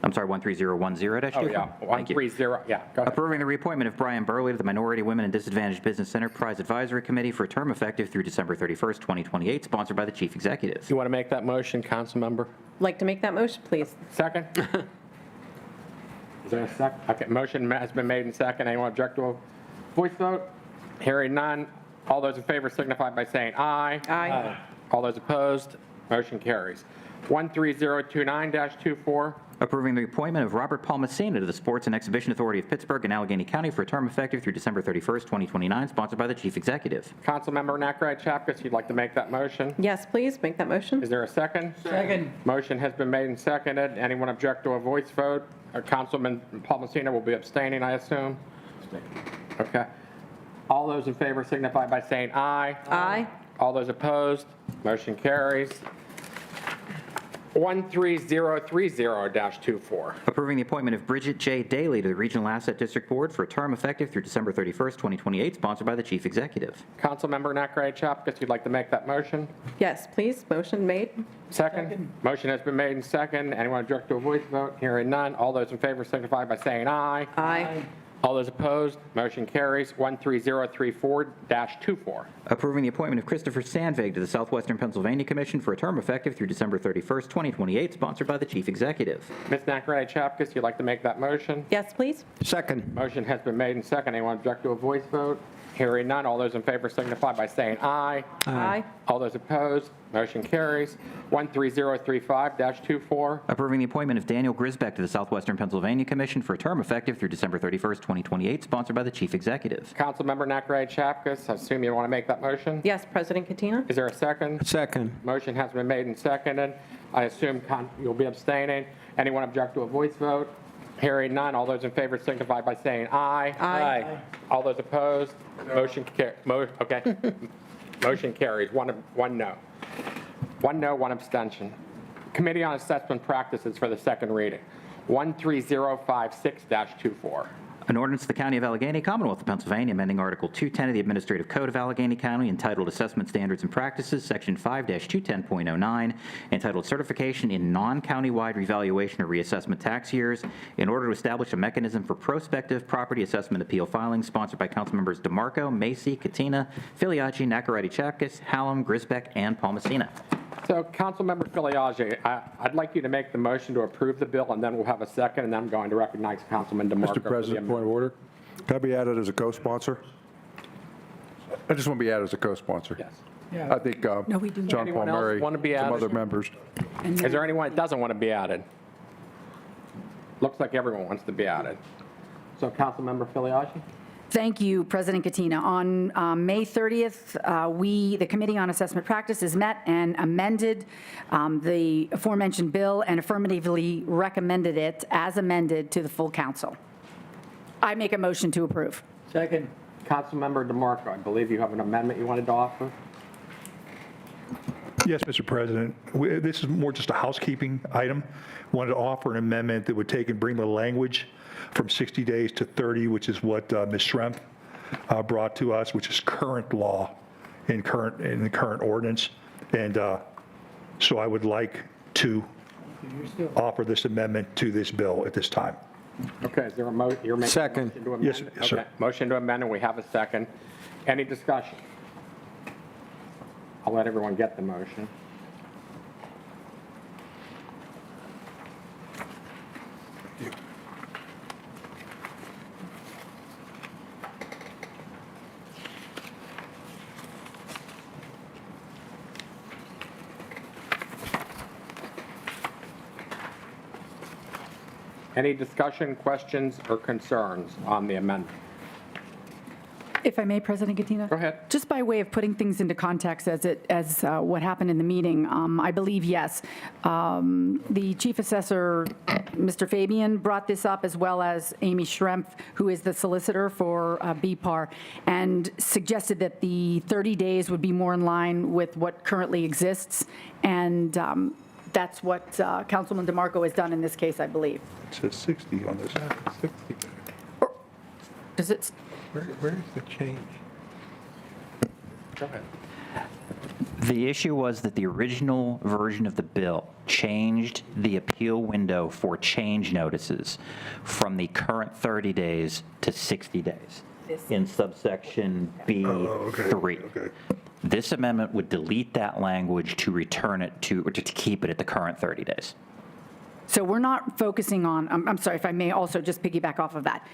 I'm sorry, 13010-24. Oh, yeah, Thank you. 130, yeah, go ahead. Approving the reappointment of Brian Burley to the Minority Women and Disadvantaged Business Enterprise Advisory Committee for a term effective through December 31st, 2028, sponsored by the Chief Executive. You want to make that motion, Councilmember? Like to make that motion, please. Second? Is there a second? Okay, motion has been made and second. Anyone object to a voice vote? Hearing none. All those in favor signify by saying aye. Aye. All those opposed, motion carries. 13029-24. Approving the appointment of Robert Paul Messina to the Sports and Exhibition Authority of Pittsburgh and Allegheny County for a term effective through December 31st, 2029, sponsored by the Chief Executive. Councilmember Nakaradi Chapkus, you'd like to make that motion? Yes, please, make that motion. Is there a second? Second. Motion has been made and seconded. Anyone object to a voice vote? Councilman Paul Messina will be abstaining, I assume? Okay. All those in favor signify by saying aye. Aye. All those opposed, motion carries. 13030-24. Approving the appointment of Bridget J. Daly to the Regional Asset District Board for a term effective through December 31st, 2028, sponsored by the Chief Executive. Councilmember Nakaradi Chapkus, you'd like to make that motion? Yes, please. Motion made. Second. Motion has been made and second. Anyone object to a voice vote? Hearing none. All those in favor signify by saying aye. Aye. All those opposed, motion carries. 13034-24. Approving the appointment of Christopher Sandvig to the Southwestern Pennsylvania Commission for a term effective through December 31st, 2028, sponsored by the Chief Executive. Ms. Nakaradi Chapkus, you'd like to make that motion? Yes, please. Second. Motion has been made and second. Anyone object to a voice vote? Hearing none. All those in favor signify by saying aye. Aye. All those opposed, motion carries. 13035-24. Approving the appointment of Daniel Grisbeck to the Southwestern Pennsylvania Commission for a term effective through December 31st, 2028, sponsored by the Chief Executive. Councilmember Nakaradi Chapkus, I assume you want to make that motion? Yes, President Katina. Is there a second? Second. Motion has been made and seconded. I assume you'll be abstaining. Anyone object to a voice vote? Hearing none. All those in favor signify by saying aye. Aye. All those opposed? Motion okay. Motion carries. One no. One no, one abstention. Committee on Assessment Practices for the second reading. 13056-24. An ordinance of the County of Allegheny, Commonwealth of Pennsylvania, amending Article 210 of the Administrative Code of Allegheny County entitled Assessment Standards and Practices, Section 5-210.09, entitled Certification in Non-Countywide Revaluation or Reassessment Tax Years, in order to establish a mechanism for prospective property assessment appeal filings, sponsored by Councilmembers DeMarco, Macy, Katina, Filiaggi, Nakaradi Chapkus, Hallam, Grisbeck, and Palmasina. So, Councilmember Filiaggi, I'd like you to make the motion to approve the bill, and then we'll have a second, and then I'm going to recognize Councilman DeMarco. Mr. President, point of order. Can I be added as a co-sponsor? I just want to be added as a co-sponsor. Yes. I think No, we do not. John Anyone else Palmieri, want to be some added? other members. Is there anyone that doesn't want to be added? Looks like everyone wants to be added. So, Councilmember Filiaggi? Thank you, President Katina. On May 30th, the Committee on Assessment Practices met and amended the aforementioned bill and affirmatively recommended it as amended to the full council. I make a motion to approve. Second. Councilmember DeMarco, I believe you have an amendment you wanted to offer? Yes, Mr. President. This is more just a housekeeping item. Wanted to offer an amendment that would take and bring the language from 60 days to 30, which is what Ms. Schrempf brought to us, which is current law in the current ordinance. And so I would like to offer this amendment to this bill at this time. Okay, is there a you're making Second. a motion to amend? Yes, sir. Okay, motion to amend, and we have a second. Any discussion? I'll let everyone get the motion. Any discussion, questions, or concerns on the amendment? If I may, President Katina? Go ahead. Just by way of putting things into context as what happened in the meeting, I believe, yes, the Chief Assessor, Mr. Fabian, brought this up, as well as Amy Schrempf, who is the solicitor for BPAR, and suggested that the 30 days would be more in line with what currently exists, and that's what Councilman DeMarco has done in this case, I believe. It says 60 on this. 60. Does it? Where's the change? Go ahead. The issue was that the original version of the bill changed the appeal window for change notices from the current 30 days to 60 days in subsection B3. Okay. This amendment would delete that language to return it to, or to keep it at the current 30 days. So we're not focusing on, I'm sorry, if I may also just piggyback off of that.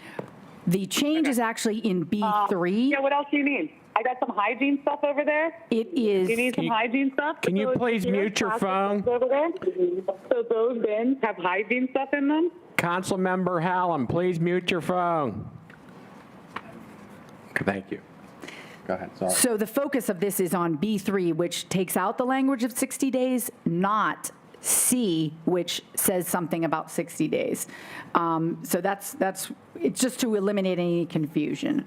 The change is actually in B3. Yeah, what else do you need? I got some hygiene stuff over there. It is. You need some hygiene stuff? Can you please mute your phone? Over there? So those bins have hygiene stuff in them? Councilmember Hallam, please mute your phone. Thank you. Go ahead, sorry. So the focus of this is on B3, which takes out the language of 60 days, not C, which says something about 60 days. So that's it's just to eliminate any confusion.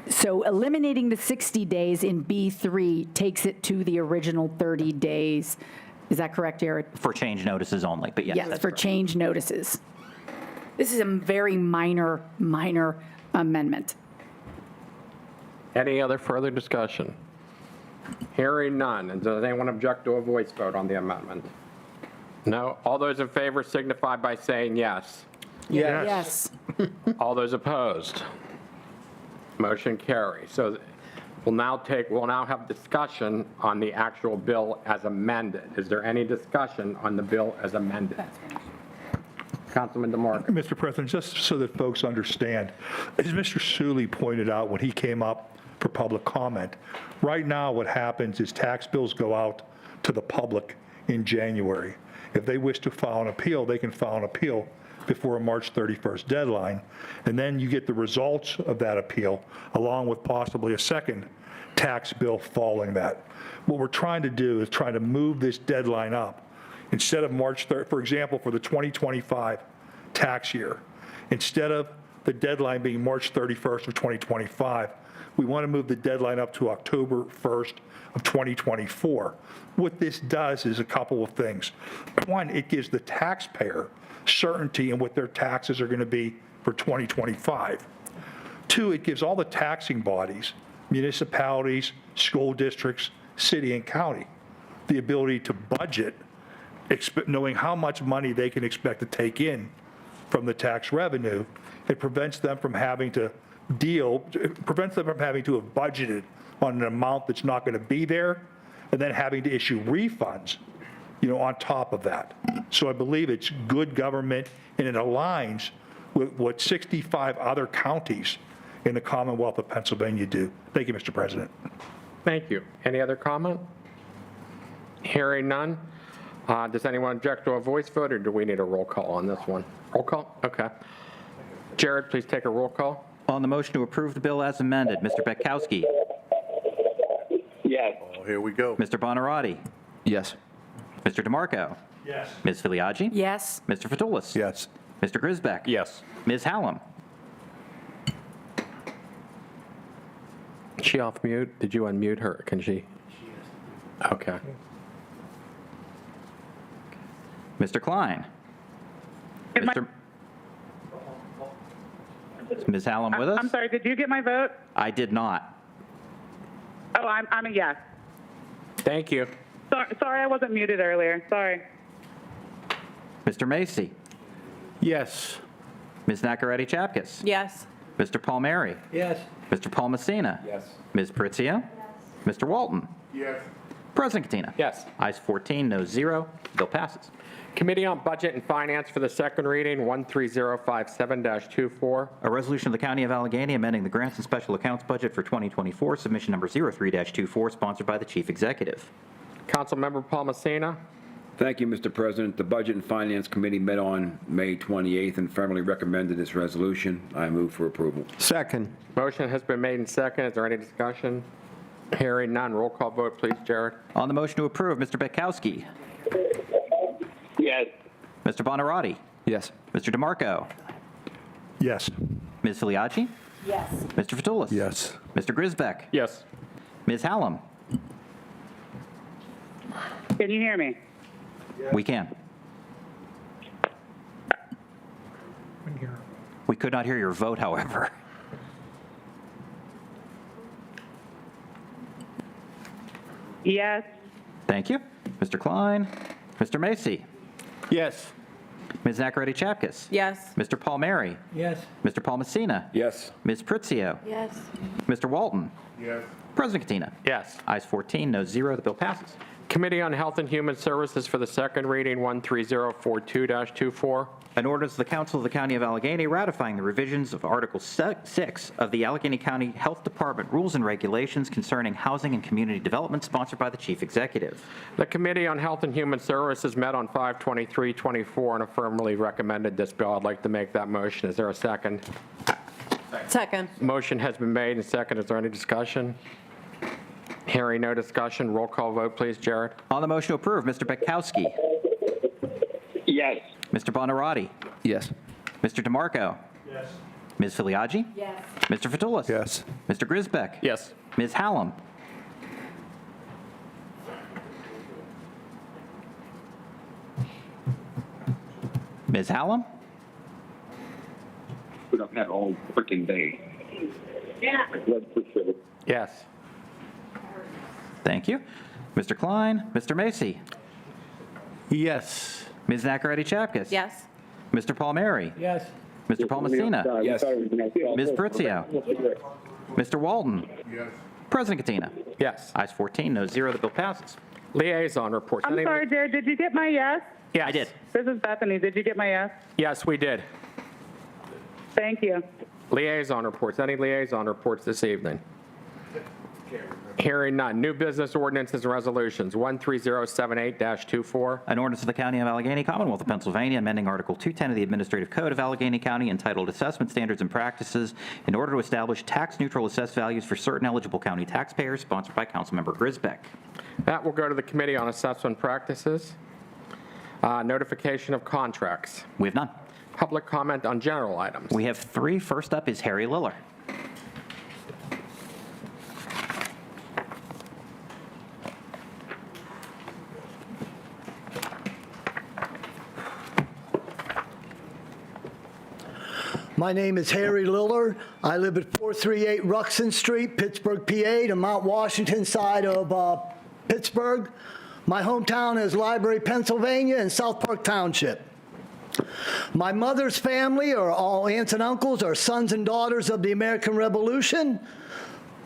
So eliminating the 60 days in B3 takes it to the original 30 days Is that correct, Jared? For change notices only, but yes. Yes, that's for correct. change notices. This is a very minor amendment. Any other further discussion? Hearing none. And does anyone object to a voice vote on the amendment? No? All those in favor signify by saying yes. Yes. All those opposed? Motion carries. So we'll now have discussion on the actual bill as amended. Is there any discussion on the bill as amended? Councilman DeMarco. Mr. President, just so that folks understand, as Mr. Sully pointed out when he came up for public comment, right now what happens is tax bills go out to the public in January. If they wish to file an appeal, they can file an appeal before a March 31st deadline, and then you get the results of that appeal along with possibly a second tax bill following that. What we're trying to do is try to move this deadline up. Instead of March 3rd, for example, for the 2025 tax year, instead of the deadline being March 31st of 2025, we want to move the deadline up to October 1st of 2024. What this does is a couple of things. One, it gives the taxpayer certainty in what their taxes are going to be for 2025. Two, it gives all the taxing bodies, municipalities, school districts, city and county, the ability to budget, knowing how much money they can expect to take in from the tax revenue. It prevents them from having to have budgeted on an amount that's not going to be there, and then having to issue refunds, on top of that. So I believe it's good government, and it aligns with what 65 other counties in the Commonwealth of Pennsylvania do. Thank you, Mr. President. Thank you. Any other comment? Hearing none. Does anyone object to a voice vote, or do we need a roll call on this one? Roll call? Okay. Jared, please take a roll call. On the motion to approve the bill as amended, Mr. Betkowski. Yes. Oh, here we go. Mr. Bonarotti. Yes. Mr. DeMarco. Yes. Ms. Filiaggi. Yes. Mr. Fatulis. Yes. Mr. Grisbeck. Yes. Ms. Hallam. Is she off mute? Did you unmute her? Can she? Okay. Mr. Klein. Ms. Hallam with us? I'm sorry, did you get my vote? I did not. Oh, I'm a yes. Thank you. Sorry, I wasn't muted earlier. Sorry. Mr. Macy. Yes. Ms. Nacaretti Chapkus. Yes. Mr. Palmieri. Yes. Mr. Paul Messina. Yes. Ms. Pritzio. Mr. Walton. Yes. President Katina. Yes. Ayes 14, no 0. Bill passes. Committee on Budget and Finance for the second reading, 13057-24. A resolution of the County of Allegheny amending the grants and special accounts budget for 2024, submission number 03-24, sponsored by the Chief Executive. Councilmember Paul Messina. Thank you, Mr. President. The Budget and Finance Committee met on May 28th and firmly recommended this resolution. I move for approval. Second. Motion has been made and second. Is there any discussion? Hearing none. Roll call vote, please, Jared. On the motion to approve, Mr. Betkowski. Yes. Mr. Bonarotti. Yes. Mr. DeMarco. Yes. Ms. Filiaggi. Yes. Mr. Fatulis. Yes. Mr. Grisbeck. Yes. Ms. Hallam. Can you hear me? We can. We could not hear your vote, however. Yes. Thank you. Mr. Klein. Mr. Macy. Yes. Ms. Nacaretti Chapkus. Yes. Mr. Palmieri. Yes. Mr. Paul Messina. Yes. Ms. Pritzio. Yes. Mr. Walton. Yes. President Katina. Yes. Ayes 14, no 0. The bill passes. Committee on Health and Human Services for the second reading, 13042-24. An ordinance of the Council of the County of Allegheny ratifying the revisions of Article 6 of the Allegheny County Health Department Rules and Regulations concerning housing and community development, sponsored by the Chief Executive. The Committee on Health and Human Services met on 5/23/24 and affirmatively recommended this bill. I'd like to make that motion. Is there a second? Second. Motion has been made and second. Is there any discussion? Hearing no discussion, roll call vote, please, Jared. On the motion to approve, Mr. Betkowski. Yes. Mr. Bonarotti. Yes. Mr. DeMarco. Yes. Ms. Filiaggi. Yes. Mr. Fatulis. Yes. Mr. Grisbeck. Yes. Ms. Hallam. Ms. Hallam? Put up that all freaking day. Yeah. Yes. Thank you. Mr. Klein? Mr. Macy? Yes. Ms. Nacarati Chapkus? Yes. Mr. Palmieri? Yes. Mr. Palmesina? Yes. Ms. Pritzio? Mr. Walton? Yes. President Katina? Yes. Ayes 14, no 0. The bill passes. Liaison reports. I'm sorry, Jared, did you get my yes? Yes. I did. This is Bethany. Did you get my yes? Yes, we did. Thank you. Liaison reports. Any liaison reports this evening? Hearing none. New business ordinances and resolutions. 13078-24. An ordinance of the County of Allegheny, Commonwealth of Pennsylvania, amending Article 210 of the Administrative Code of Allegheny County entitled Assessment Standards and Practices in order to establish tax-neutral assessed values for certain eligible county taxpayers, sponsored by Councilmember Grisbeck. That will go to the Committee on Assessment Practices. Notification of contracts. We have none. Public comment on general items. We have 3. First up is Harry Liller. My name is Harry Liller. I live at 438 Ruxin Street, Pittsburgh, PA, the Mount Washington side of Pittsburgh. My hometown is Library, Pennsylvania, and South Park Township. My mother's family, or all aunts and uncles, are sons and daughters of the American Revolution.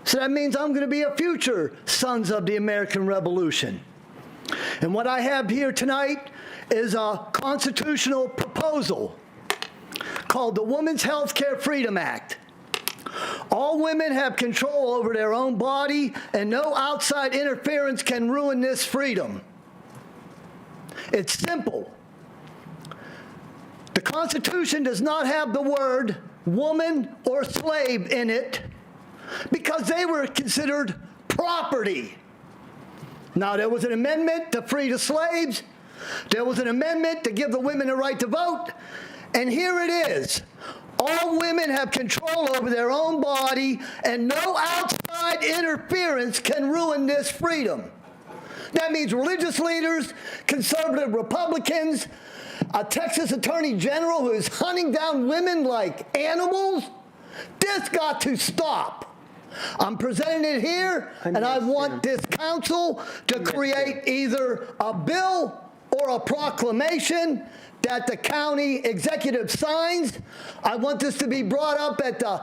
So that means I'm going to be a future sons of the American Revolution. And what I have here tonight is a constitutional proposal called the Women's Health Care Freedom Act. All women have control over their own body, and no outside interference can ruin this freedom. It's simple. The Constitution does not have the word woman or slave in it because they were considered property. Now, there was an amendment to free the slaves. There was an amendment to give the women the right to vote. And here it is. All women have control over their own body, and no outside interference can ruin this freedom. That means religious leaders, conservative Republicans, a Texas Attorney General who is hunting down women like animals. This got to stop. I'm presenting it here, and I want this council to create either a bill or a proclamation that the county executive signs. I want this to be brought up at the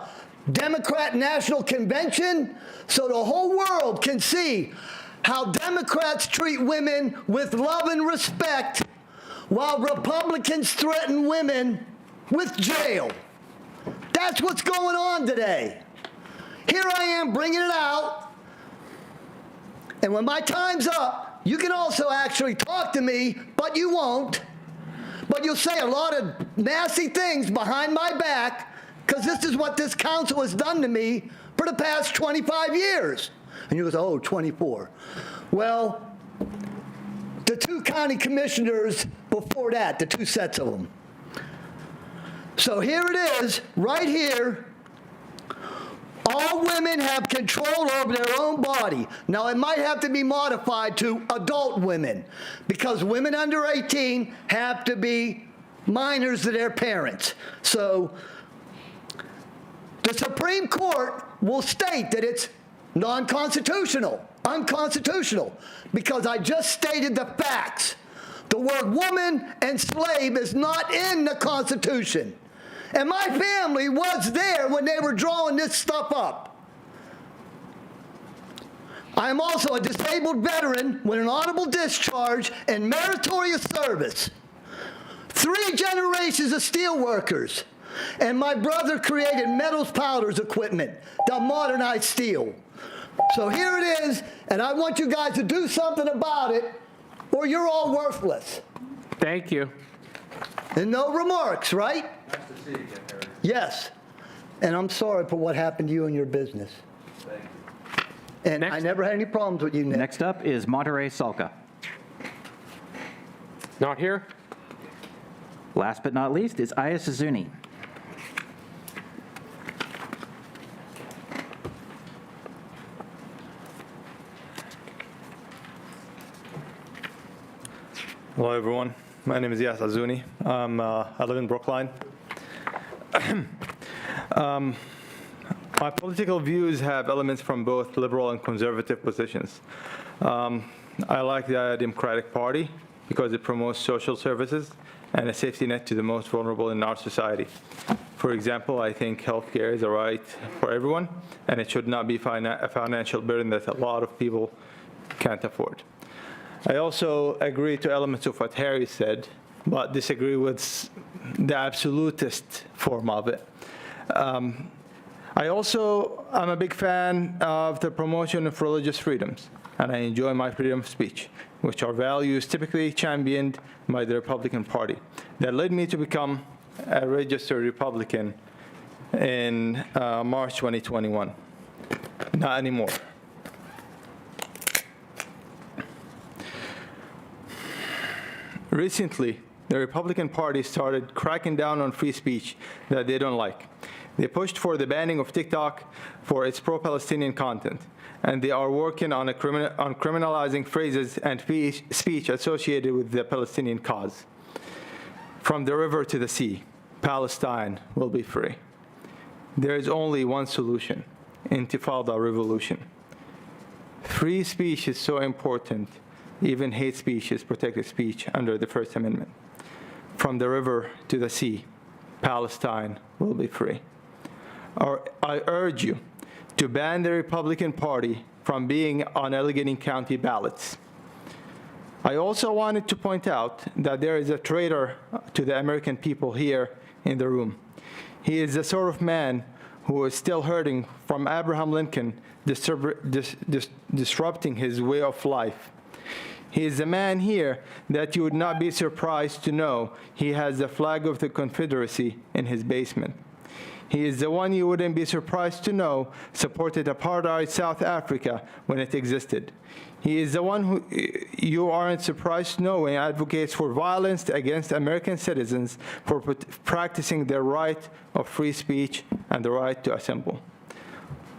Democrat National Convention so the whole world can see how Democrats treat women with love and respect while Republicans threaten women with jail. That's what's going on today. Here I am bringing it out, and when my time's up, you can also actually talk to me, but you won't. But you'll say a lot of nasty things behind my back because this is what this council has done to me for the past 25 years. And you go, oh, 24. Well, the 2 county commissioners before that, the 2 sets of them. So here it is, right here. All women have control over their own body. Now, it might have to be modified to adult women because women under 18 have to be minors to their parents. So the Supreme Court will state that it's non-constitutional, unconstitutional, because I just stated the facts. The word woman and slave is not in the Constitution. And my family was there when they were drawing this stuff up. I am also a disabled veteran with an honorable discharge and meritorious service. 3 generations of steel workers. And my brother created metals powders equipment to modernize steel. So here it is, and I want you guys to do something about it, or you're all worthless. Thank you. And no remarks, right? Nice to see you again, Harry. Yes. And I'm sorry for what happened to you and your business. Thank you. And I never had any problems with you, Nick. Next up is Monterey Salka. Not here. Last but not least is Aya Suzuni. Hello, everyone. My name is Yas Azuni. I live in Brookline. My political views have elements from both liberal and conservative positions. I like the Democratic Party because it promotes social services and a safety net to the most vulnerable in our society. For example, I think healthcare is a right for everyone, and it should not be a financial burden that a lot of people can't afford. I also agree to elements of what Harry said, but disagree with the absolutist form of it. I'm a big fan of the promotion of religious freedoms, and I enjoy my freedom of speech, which are values typically championed by the Republican Party. That led me to become a registered Republican in March 2021. Not anymore. Recently, the Republican Party started cracking down on free speech that they don't like. They pushed for the banning of TikTok for its pro-Palestinian content, and they are working on criminalizing phrases and speech associated with the Palestinian cause. From the river to the sea, Palestine will be free. There is only one solution: Intifada revolution. Free speech is so important. Even hate speech is protected speech under the First Amendment. From the river to the sea, Palestine will be free. I urge you to ban the Republican Party from being on Allegheny County ballots. I also wanted to point out that there is a traitor to the American people here in the room. He is the sort of man who is still hurting from Abraham Lincoln disrupting his way of life. He is a man here that you would not be surprised to know he has the flag of the Confederacy in his basement. He is the one you wouldn't be surprised to know supported apartheid South Africa when it existed. He is the one who you aren't surprised to know advocates for violence against American citizens for practicing their right of free speech and the right to assemble.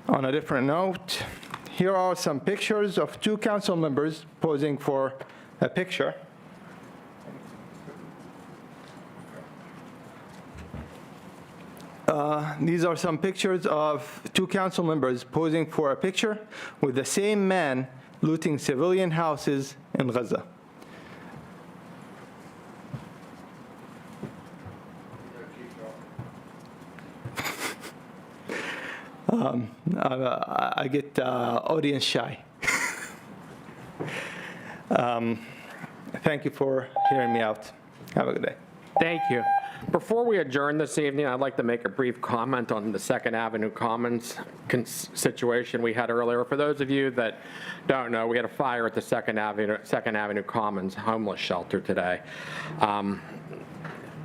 On a different note, here are some pictures of two council members posing for a picture. These are some pictures of two council members posing for a picture with the same man looting civilian houses in Gaza. I get audience shy. Thank you for hearing me out. Have a good day. Thank you. Before we adjourn this evening, I'd like to make a brief comment on the Second Avenue Commons situation we had earlier. For those of you that don't know, we had a fire at the Second Avenue Commons homeless shelter today.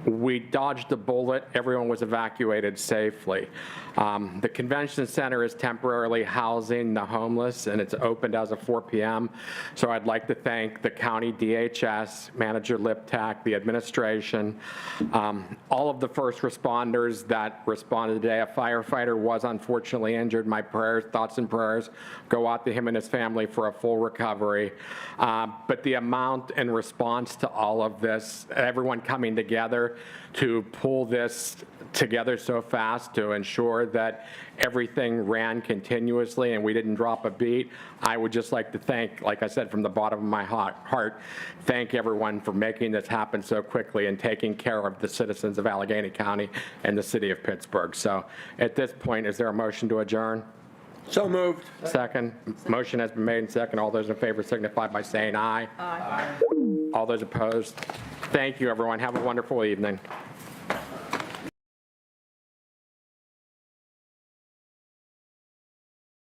We dodged a bullet. Everyone was evacuated safely. The convention center is temporarily housing the homeless, and it's opened as of 4 p.m. So I'd like to thank the county DHS, Manager Liptak, the administration, all of the first responders that responded today. A firefighter was unfortunately injured. My thoughts and prayers go out to him and his family for a full recovery. But the amount and response to all of this, everyone coming together to pull this together so fast to ensure that everything ran continuously and we didn't drop a beat. I would just like to thank, like I said, from the bottom of my heart, thank everyone for making this happen so quickly and taking care of the citizens of Allegheny County and the city of Pittsburgh. So at this point, is there a motion to adjourn? So moved. Second. Motion has been made and second. All those in favor signify by saying aye. Aye. All those opposed? Thank you, everyone. Have a wonderful evening.